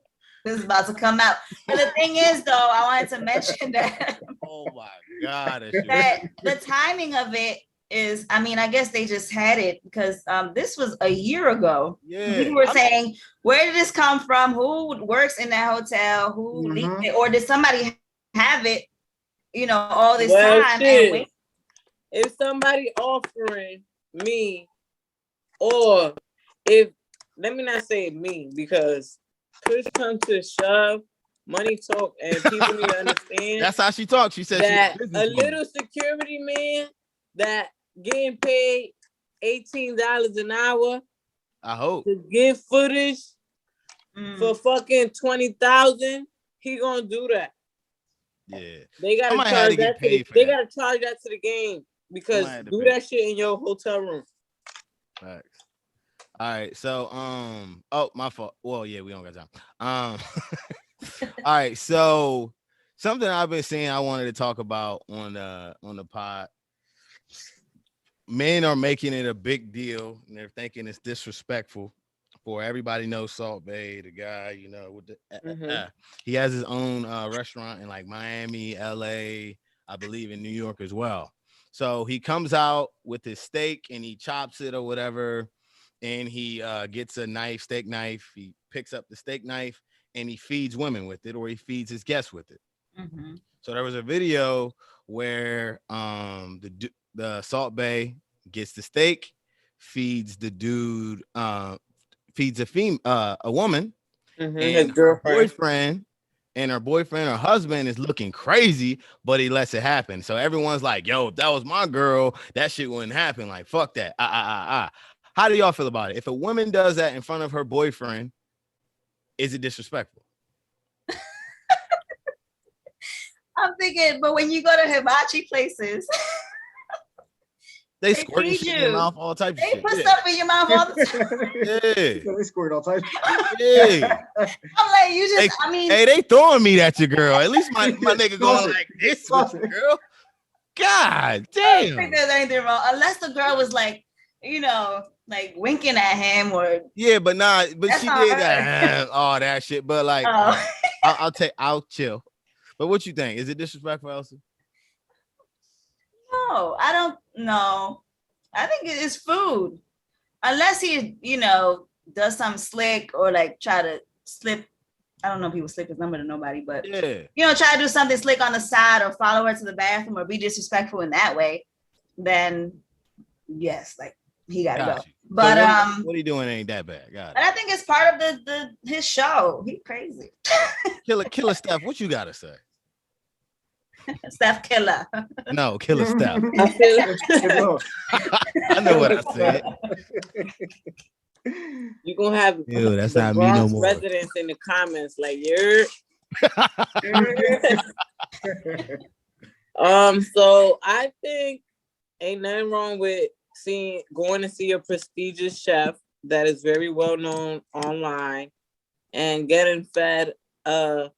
"This is about to come out." And the thing is, though, I wanted to mention that. Oh my God! That the timing of it is, I mean, I guess they just had it because this was a year ago. Yeah. People were saying, where did this come from? Who works in that hotel? Who leaked it? Or did somebody have it, all this time? And if somebody offering me, or if, let me not say me, because push come to shove, money talk, and people need to understand. That's how she talks. She said that a little security man that getting paid $18 an hour. I hope to get footage for fucking 20,000. He gonna do that. Yeah, they gotta charge that. They gotta charge that to the game because do that shit in your hotel room. Facts. All right, so oh, my fault. Well, yeah, we don't got time. All right, so something I've been seeing I wanted to talk about on the pod. Men are making it a big deal, and they're thinking it's disrespectful. For everybody knows Salt Bae, the guy, with the he has his own restaurant in like Miami, LA, I believe in New York as well. So he comes out with his steak and he chops it or whatever, and he gets a steak knife. He picks up the steak knife and he feeds women with it, or he feeds his guests with it. So there was a video where the Salt Bae gets the steak, feeds the dude, feeds a woman, and her boyfriend, her husband is looking crazy, but he lets it happen. So everyone's like, "Yo, if that was my girl, that shit wouldn't happen. Like, fuck that." How do y'all feel about it? If a woman does that in front of her boyfriend, is it disrespectful? I'm thinking, but when you go to hibachi places, they squirt shit in your mouth, all types of shit. They put stuff in your mouth all the time. Yeah. They squirt all types. Yeah. I'm like, you just, hey, they throwing meat at your girl. At least my nigga going like this with your girl. God damn. I don't think there's anything wrong. Unless the girl was like, like winking at him or. Yeah, but That's she not did her. that all that shit. But like, Oh. I'll chill. But what you think? Is it disrespectful, Elsie? No, I don't know. I think it is food. Unless he, does something slick or like try to slip. I don't know if he would slip his number to nobody, but try to do something slick on the side or follow her to the bathroom or be disrespectful in that way, then yes, like he gotta go. But so what he doing ain't that bad. Got it. And I think it's part of his show. He crazy. Killer Steph, what you gotta say? Steph Killer. No, Killer Steph. I know what I said. You're gonna have that's not me no more. Residents in the comments like you're. So I think ain't nothing wrong with going to see a prestigious chef that is very well known online and getting fed a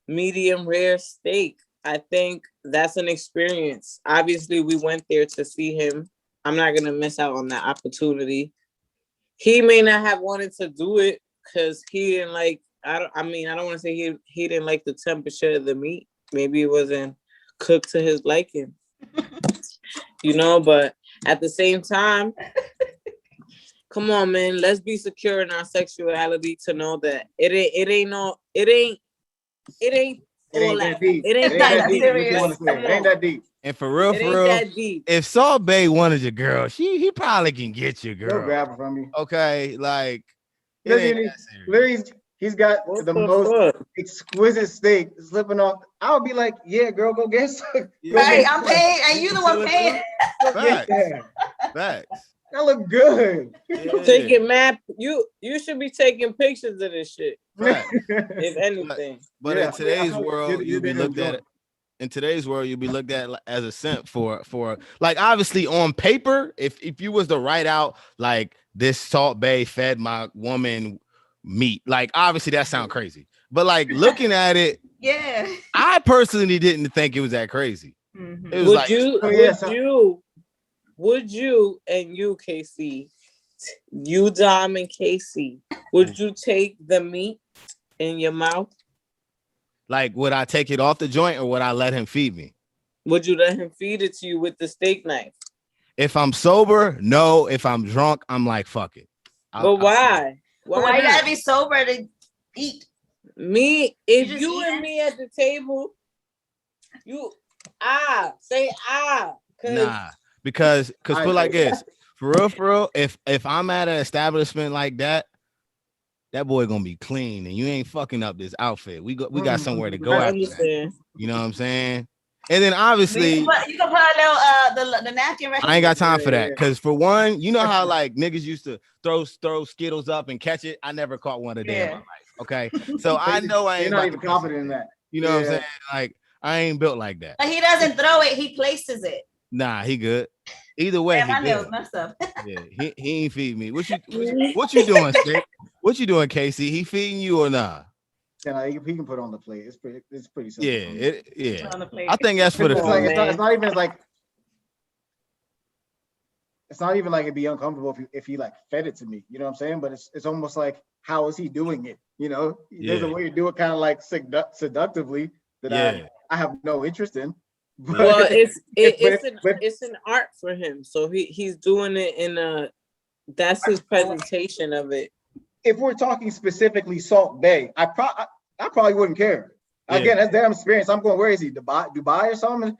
medium rare steak. I think that's an experience. Obviously, we went there to see him. I'm not gonna miss out on that opportunity. He may not have wanted to do it because he didn't like. I don't want to say he didn't like the temperature of the meat. Maybe it wasn't cooked to his liking. But at the same time, come on, man. Let's be secure in our sexuality to know that it ain't all that deep. It ain't that deep. It ain't that deep. And for real, if Saul Bay wanted your girl, he probably can get your girl. He'll grab her from you. Okay, like literally, he's got the most exquisite steak slipping off. I would be like, yeah, girl, go get some. Right, I'm paying, and you the one paying. Facts. That look good. Taking map, you should be taking pictures of this shit. Right. If anything. But in today's world, you'll be looked at. In today's world, you'll be looked at as a simp for like obviously on paper. If you was to write out like this Salt Bay fed my woman meat, like obviously that sounds crazy. But like looking at it, yeah, I personally didn't think it was that crazy. Mm-hmm. It was would you and you, Casey, you Dom and Casey, would you take the meat in your mouth? Like, would I take it off the joint or would I let him feed me? Would you let him feed it to you with the steak knife? If I'm sober, no. If I'm drunk, I'm like, fuck it. But why? Why you gotta be sober to eat? If you and me at the table, say Nah, because put like this, for real, if I'm at an establishment like that, that boy gonna be clean and you ain't fucking up this outfit. We got somewhere to go after that. You know what I'm saying? And then obviously you can put a little the napkin right. I ain't got time for that because for one, you know how like niggas used to throw Skittles up and catch it. I never caught one a day in my life. Okay, so I know I ain't. You're not even confident in that. You know what I'm saying? Like I ain't built like that. But he doesn't throw it; he places it. Nah, he good. Either way, my nails messed up. Yeah, he ain't feed me. What you doing, Stick? What you doing, Casey? He feeding you or nah? Yeah, he can put on the plate. It's pretty simple. Yeah, I think that's for the food. It's not even like it's not even like it'd be uncomfortable if he like fed it to me. You know what I'm saying? But it's almost like how is he doing it? You know, there's a way to do it kind of like seductively that I have no interest in. But, well, it's an art for him. So he's doing it in that's his presentation of it. If we're talking specifically Salt Bay, I probably wouldn't care. Again, that's their experience. I'm going, where is he? Dubai or something?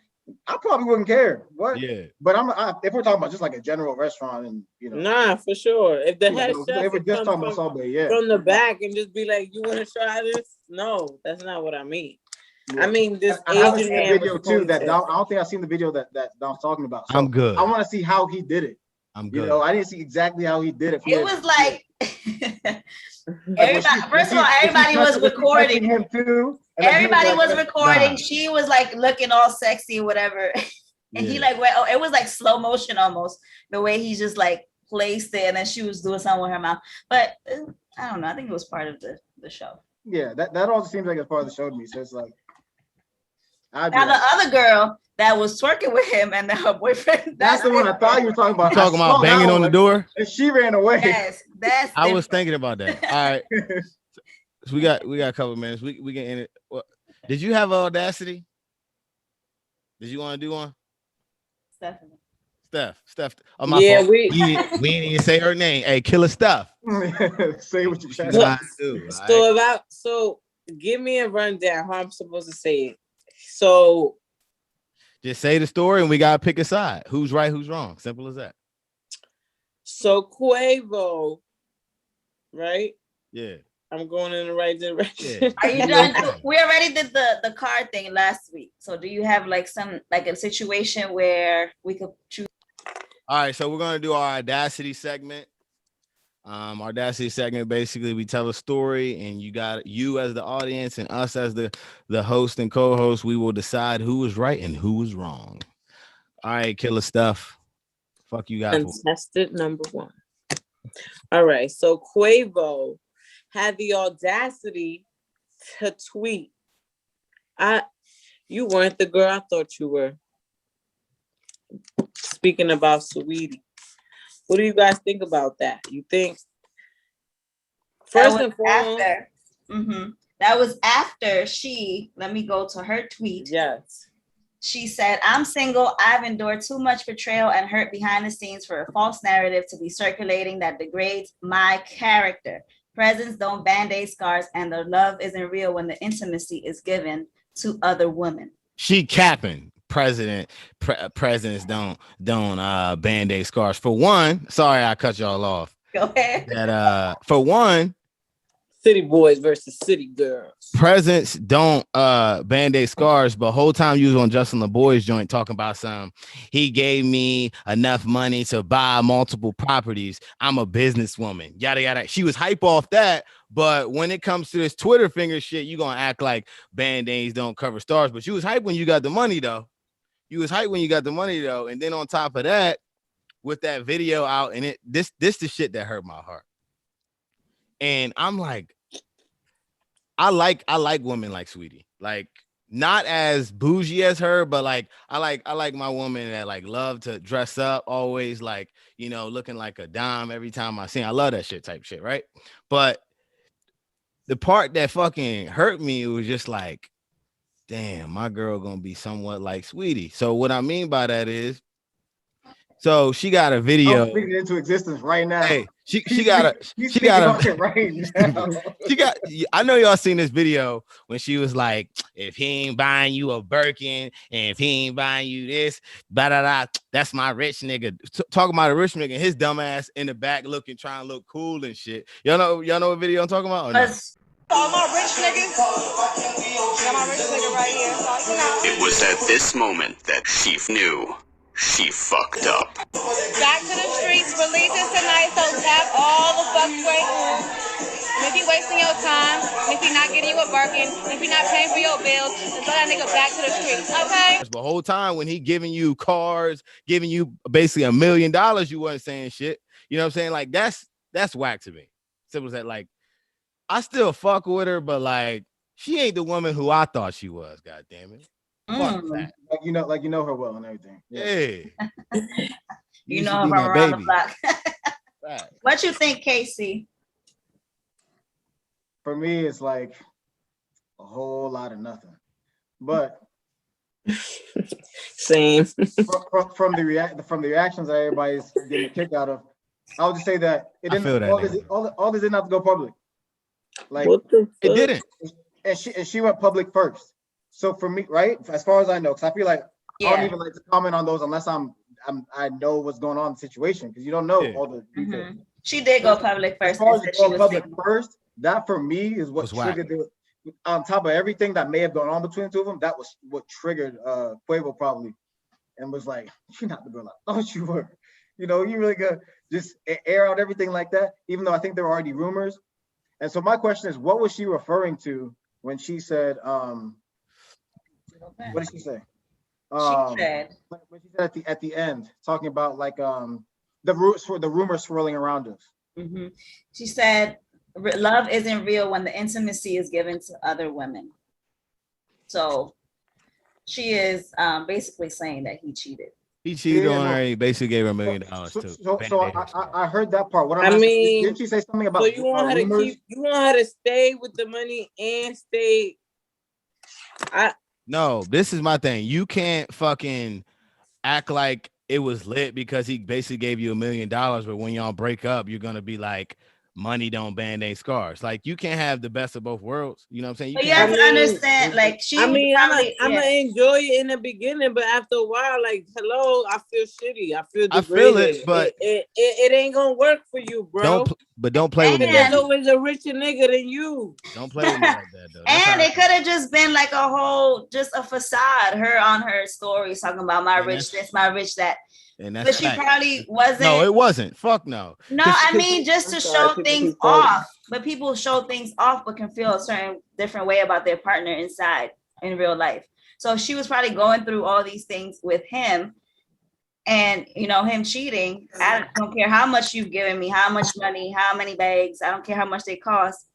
I probably wouldn't care. What? Yeah. But if we're talking about just like a general restaurant and Nah, for sure. If the head chef if we're just talking about Salt Bay, from the back and just be like, you want to try this? No, that's not what I mean. Yeah. I mean, this Asian man video too. That Dom, I don't think I've seen the video that Dom's talking about. So I'm good. I want to see how he did it. I'm good. I didn't see exactly how he did it. It was like everybody. First of all, everybody was recording him too. Everybody was recording. Nah. She was like looking all sexy, or whatever, and he like went. Oh, it was like slow motion almost. The way he just like placed it, and then she was doing something with her mouth. But I don't know. I think it was part of the show. Yeah, that also seems like it's part of the show to me. So it's like. I'd be Now the like, other girl that was twerking with him and then her boyfriend. that's the one I thought you were talking about. Talking I about saw that banging on the one, door. and she ran away. Yes, that's. I was different. thinking about that. All right, so we got a couple minutes. We can end it. Well, did you have Audacity? Did you want to do one? Stephanie. Steph. Oh, my Yeah, fault. We didn't even say her name. Hey, Killer Steph. Say what you She trying know to how to do, so give me a rundown how I'm supposed to say it. So just say the story and we gotta pick a side. Who's right, who's wrong. Simple as that. So Quavo, right? Yeah. I'm going in the right direction. Are you done? We already did the card thing last week. So do you have like a situation where we could choose? All right, so we're gonna do our Audacity segment. Audacity segment, basically we tell a story and you got you as the audience and us as the host and co-host, we will decide who was right and who was wrong. All right, Killer Stuff. Fuck you got. Contestant number one. All right, so Quavo had the audacity to tweet, you weren't the girl I thought you were. Speaking about Saweetie. What do you guys think about that? You think first and foremost, that was after she, let me go to her tweet. Yes. She said, I'm single. I've endured too much betrayal and hurt behind the scenes for a false narrative to be circulating that degrades my character. Presents don't band-aid scars, and the love isn't real when the intimacy is given to other women. She capping. Presidents don't band-aid scars. For one, sorry I cut y'all off. Go ahead. That for one, city boys versus city girls. Presidents don't band-aid scars, but whole time you was on Justin LeBoy's joint talking about he gave me enough money to buy multiple properties. I'm a businesswoman. Yada yada. She was hype off that, but when it comes to this Twitter finger shit, you gonna act like band-aids don't cover stars. But you was hype when you got the money though. And then on top of that, with that video out, and this the shit that hurt my heart. And I'm like, I like women like Saweetie, like not as bougie as her, but like I like my woman that like love to dress up, always like, you know, looking like a dime every time I see her. I love that shit type shit, right? But the part that fucking hurt me was just like, damn, my girl gonna be somewhat like Saweetie. So what I mean by that is, so she got a video. I'm speaking into existence right now. Hey, she got a right now. I know y'all seen this video when she was like, if he ain't buying you a Birkin and if he ain't buying you this, that's my rich nigga. Talking about a rich nigga, his dumb ass in the back trying to look cool and shit. Y'all know what video I'm talking about? Or no? All my rich niggas. Got my rich nigga right here. So, you know. It was at this moment that she knew she fucked up. Back to the streets, releases tonight, so tap all the fuck straight on. If he wasting your time, if he not getting you a Birkin, if he not paying for your bills, then throw that nigga back to the streets, okay? The whole time when he giving you cars, giving you basically $1 million, you wasn't saying shit. You know what I'm saying? Like that's whack to me. Simple as that. Like, I still fuck with her, but like she ain't the woman who I thought she was. God damn it! Fuck that. Like you know her well and everything. Yeah. You know her from around the block. Right. What you think, Casey? For me, it's like a whole lot of nothing. But same. from the reactions that everybody's getting a kick out of, I would just say that it didn't. All this didn't have to go public. Like it didn't, and she went public first. So for me, right, as far as I know, because I feel like I don't even like to comment on those unless I know what's going on in the situation, because you don't know all the details. She did go public first. As far as going public first, that for me is what triggered on top of everything that may have gone on between the two of them. That was what triggered Quavo probably, and was like, "You're not the girl I thought you were." You know, you really gotta just air out everything like that, even though I think there were already rumors. And so my question is, what was she referring to when she said, what did she say? She said, when she said at the end, talking about like the rumors swirling around us. Mm-hmm. She said, love isn't real when the intimacy is given to other women. So she is basically saying that he cheated. He cheated on no. her. He basically gave her $1 million too. So I heard that part. What I mean, didn't she say something about? So you want her rumors? you want her to stay with the money and stay. No, this is my thing. You can't fucking act like it was lit because he basically gave you $1 million, but when y'all break up, you're gonna be like, money don't band-aid scars. Like you can't have the best of both worlds. You know what I'm saying? But you have to understand, like I'm gonna enjoy it in the beginning, but after a while, like, hello, I feel shitty. I feel degraded. I feel it, but it ain't gonna work for you, bro. Don't play with me. There's always a richer nigga than you. Don't play with me like that, though. And it could have just been like just a facade. Her on her stories talking about my rich this, my rich that. And that's but she probably wasn't. No, it wasn't. Fuck no. No, I mean just to show things off. But people show things off, but can feel a certain different way about their partner inside in real life. So she was probably going through all these things with him, and him cheating. I don't care how much you've given me, how much money, how many bags. I don't care how much they cost.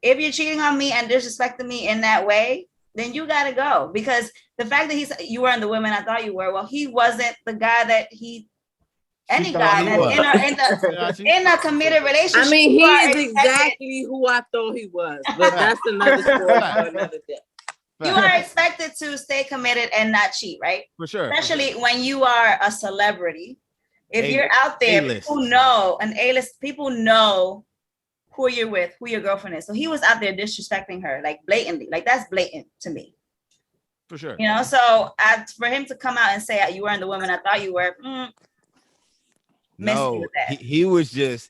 If you're cheating on me and disrespecting me in that way, then you gotta go. Because the fact that you weren't the woman I thought you were, well, he wasn't the guy that any guy in a committed relationship. I mean, he is exactly who I thought he was, but that's another story for another day. You are expected to stay committed and not cheat, right? For sure. Especially when you are a celebrity. If you're out there, A-list. people know, an A-list, people know who you're with, who your girlfriend is. So he was out there disrespecting her, like blatantly. Like that's blatant to me. For sure. So for him to come out and say you weren't the woman I thought you were. No, he was just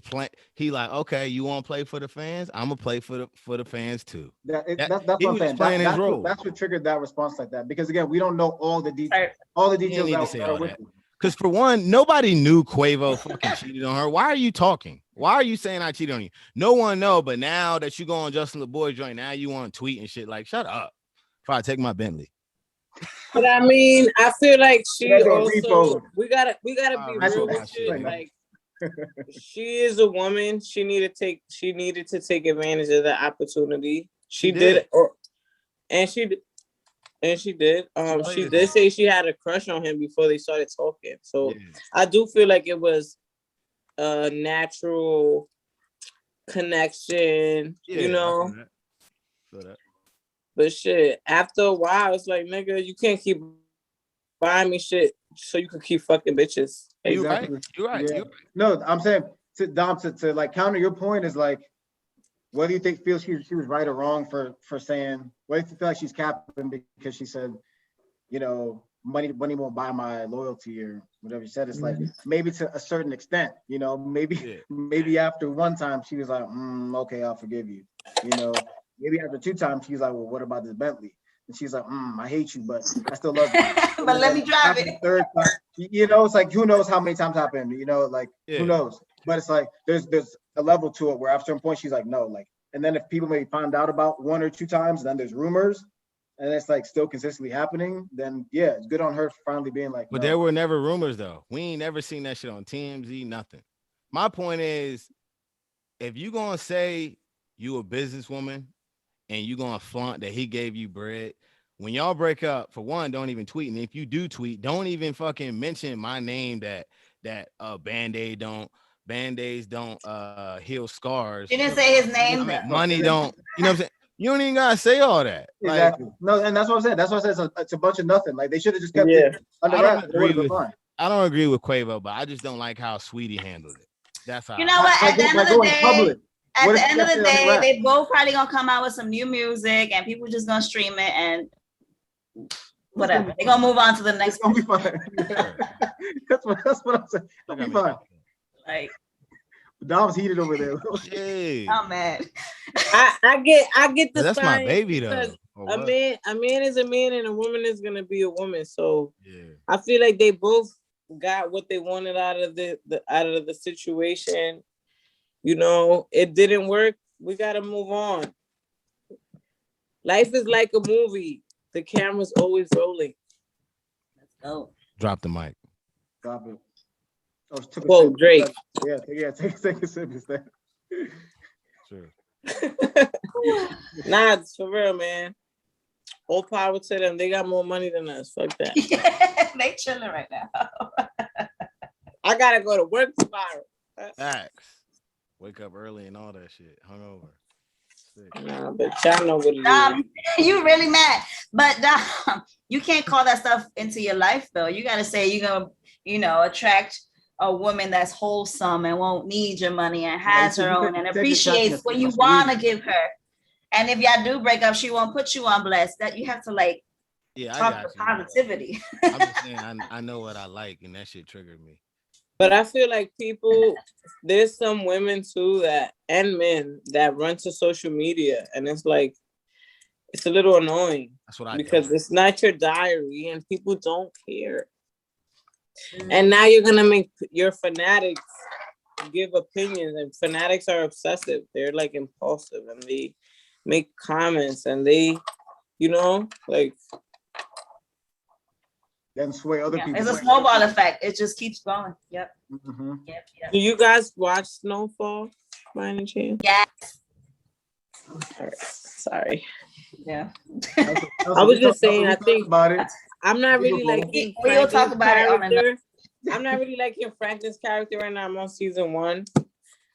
playing. He like, okay, you want to play for the fans? I'm gonna play for the fans too. That's what I'm saying. That's what triggered that response like that. Because again, we don't know all the details. All the details that are with you. Because for one, nobody knew Quavo fucking cheated on her. Why are you talking? Why are you saying I cheated on you? No one know. But now that you go on Justin LeBoy joint, now you want to tweet and shit. Like, shut up. If I take my Bentley. But I mean, I feel like she also we gotta be real with shit. Like she is a woman. She needed to take advantage of the opportunity. She did. She did. She did say she had a crush on him before they started talking. So I do feel like it was a natural connection, But shit, after a while, it's like, nigga, you can't keep buying me shit so you can keep fucking bitches. Exactly. You're right. Yeah. No, I'm saying to Dom to like counter your point is like, what do you feel she was right or wrong for saying? What do you feel like she's capping because she said, money won't buy my loyalty or whatever she said? It's like maybe to a certain extent, maybe after one time she was like, okay, I'll forgive you, Maybe after 2 times, she's like, well, what about this Bentley? And she's like, I hate you, but I still love you. But let me drive it. Third time, it's like, who knows how many times happened, who knows? But it's like, there's a level to it where after a point, she's like, no, like, and then if people maybe find out about 1 or 2 times, then there's rumors, and it's like still consistently happening, then yeah, it's good on her for finally being like, but there were never rumors though. We ain't never seen that shit on TMZ, nothing. My point is, if you gonna say you a businesswoman, and you gonna flaunt that he gave you bread, when y'all break up, for one, don't even tweet. And if you do tweet, don't even fucking mention my name that Band-Aids don't heal scars. You didn't say his name. Money don't, you know what I'm saying? You don't even gotta say all that. Exactly. Like, no, and that's what I'm saying. That's what I said. It's a bunch of nothing. Like they should have just kept it under wraps. I don't agree with Quavo, but I just don't like how Saweetie handled it. That's how. You know what? At the end of the day, they both probably gonna come out with some new music, and people just gonna stream it and whatever. They're gonna move on to the next. It's gonna be fine. That's what I'm saying. It'll be fine. Like Dom's heated over there. Hey. I'm mad. I get the. That's my baby though. A man is a man, and a woman is gonna be a woman. So I feel like they both got what they wanted out of the situation. It didn't work. We gotta move on. Life is like a movie. The camera's always rolling. Let's go. Drop the mic. Drop it. Whoa, Drake. Yeah, take a sip instead. Sure. Nah, it's for real, man. All power to them. They got more money than us. Fuck that. Yeah, they chilling right now. I gotta go to work tomorrow. Facts. Wake up early and all that shit. Hungover. Sick. Nah, but y'all know what it is. You really mad. But you can't call that stuff into your life though. You gotta say you're gonna, attract a woman that's wholesome and won't need your money and has her own and appreciates what you wanna give her. And if y'all do break up, she won't put you on blast. That you have to talk to positivity. I'm just saying I know what I like, and that shit triggered me. But I feel like there's some women too and men that run to social media, and it's like, it's a little annoying. That's what because it's not your diary, and people don't care. And now you're gonna make your fanatics give opinions, and fanatics are obsessive. They're like impulsive, and they make comments, and they, then sway other people. It's a snowball effect. It just keeps going. Yep. Mm-hmm. Yep. Do you guys watch Snowfall by any chance? Yes. Sorry. Yeah. I was just saying, I think about it. I'm not really liking we'll talk about character. I'm not really liking Franklin's character right now. I'm on season 1.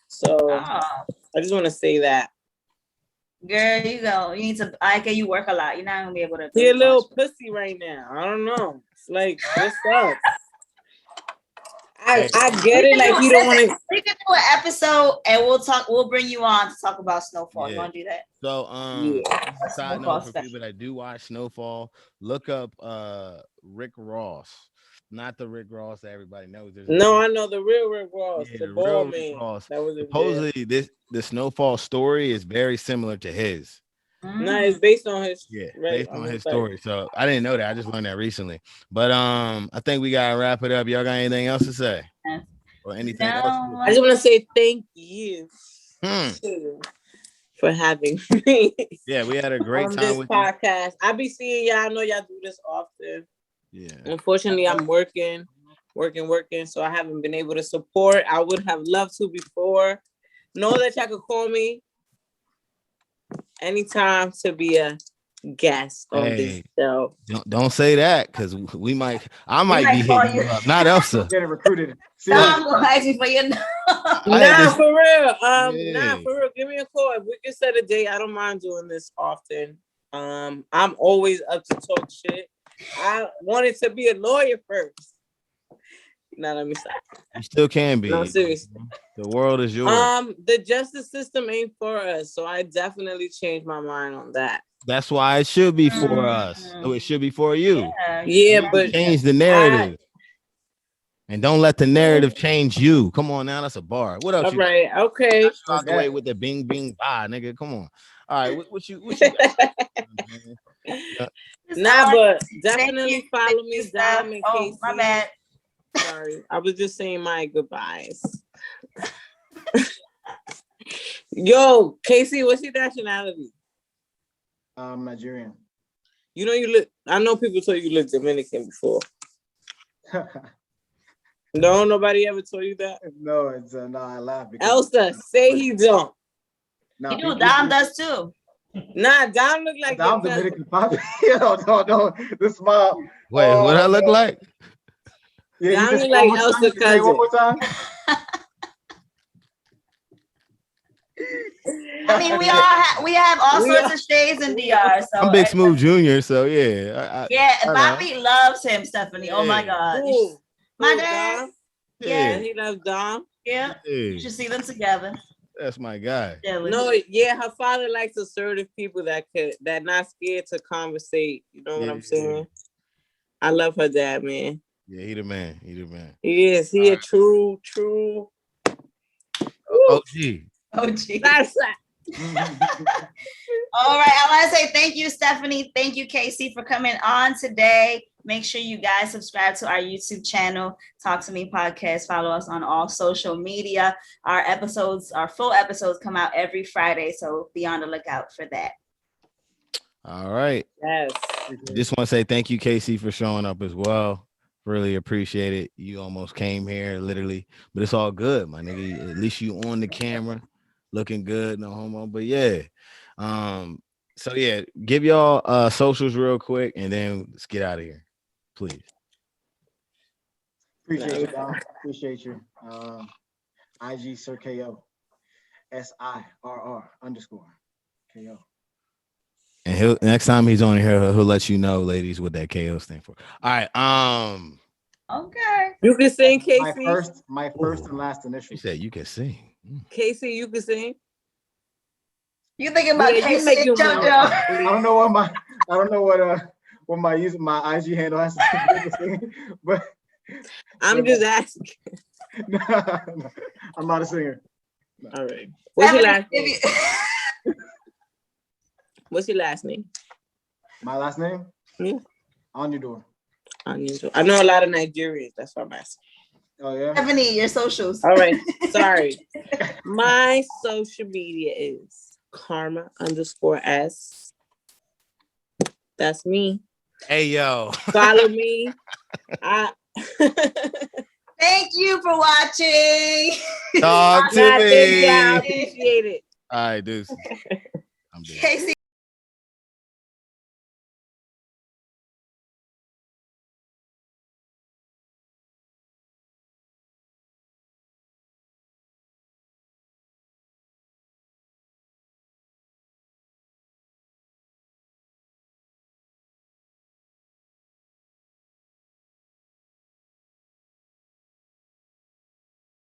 So I just want to say that. Girl, you go. You need to. You work a lot. You're not gonna be able to. Be a little pussy right now. I don't know. It's like, what's up? I get it. Like, you don't want to. We can do an episode, and we'll talk. We'll bring you on to talk about Snowfall. Yeah. You want to do that? So, side note for people that do watch Snowfall, look up Rick Ross. Not the Rick Ross that everybody knows. No, I know the real Rick Ross, yeah, the ball man. That was supposedly the Snowfall story is very similar to his. No, it's based on his. Yeah, based on his story. So I didn't know that. I just learned that recently. But I think we gotta wrap it up. Y'all got anything else to say? Or anything else? I just want to say thank you for having me. Yeah, we had a great time this with podcast. I be seeing y'all. I know y'all do this often. Yeah. Unfortunately, I'm working, so I haven't been able to support. I would have loved to before. Know that y'all could call me anytime to be a guest on this show. Don't say that, because I might be hitting you up. Not Elsa. Getting recruited. I'm gonna ask you for your Nah, for real. Nah, for real. Give me a call. If we can set a date, I don't mind doing this often. I'm always up to talk shit. I wanted to be a lawyer first. Now let me stop. You still can be. No, seriously. The world is yours. The justice system ain't for us, so I definitely changed my mind on that. That's why it should be for us. So it should be for you. Yeah, but change the narrative. And don't let the narrative change you. Come on now, that's a bar. What else? All right, okay. Walk away with the bing bing bye, nigga. Come on. All right, what you got? Nah, but definitely follow me, Dom and Oh, Casey. my bad. Sorry, I was just saying my goodbyes. Yo, Casey, what's your nationality? Nigerian. You know you look. I know people told you look Dominican before. No, nobody ever told you that. No, it's no. I laugh. Elsa, say he don't. No, You do. Dom does too. Nah, Dom look like Dom Dominican Poppy. No. The smile. Wait, what I look like? Yeah, Dom look like Elsa cousin. One more time. I mean, we have all sorts of shades in DR. So I'm Big Smooth Jr., so yeah. Bobby loves him, Stephanie. Oh my God. Ooh. My dad. Yeah, he loves Dom. Yeah. You should see them together. That's my guy. No, yeah, her father likes assertive people that not scared to conversate. You know what I'm saying? I love her dad, man. Yeah, he the man. He is. He a true. OG. That's that. All right. I want to say thank you, Stephanie. Thank you, Casey, for coming on today. Make sure you guys subscribe to our YouTube channel, Talk to Me Podcast. Follow us on all social media. Our full episodes come out every Friday, so be on the lookout for that. All right. Yes. Just want to say thank you, Casey, for showing up as well. Really appreciate it. You almost came here, literally, but it's all good, my nigga. At least you on the camera, looking good, no homo. But yeah, So yeah, give y'all socials real quick, and then let's get out of here, please. Appreciate you, Dom. Appreciate you. IG Sir KO. SIRR_KO. And he'll next time he's on here, he'll let you know, ladies, what that KO stand for. All right. Okay. You can sing, Casey. My first and last initial. You said you can sing. Casey, you can sing. You thinking about Yeah, you Casey make and your JoJo? I don't know what my IG handle has to do with singing, but I'm just asking. no, I'm not a singer. No. All right. What's your last If name? you- What's your last name? My last name? Yeah. On your door. Unusual. I know a lot of Nigerians. That's why I'm asking. Oh yeah. Stephanie, your socials. All right. Sorry. My social media is Karma_S. That's me. Hey yo. Follow me. Thank you for watching. Talk to Thank you. I me. appreciate it. All right, dudes. I'm dead. Casey.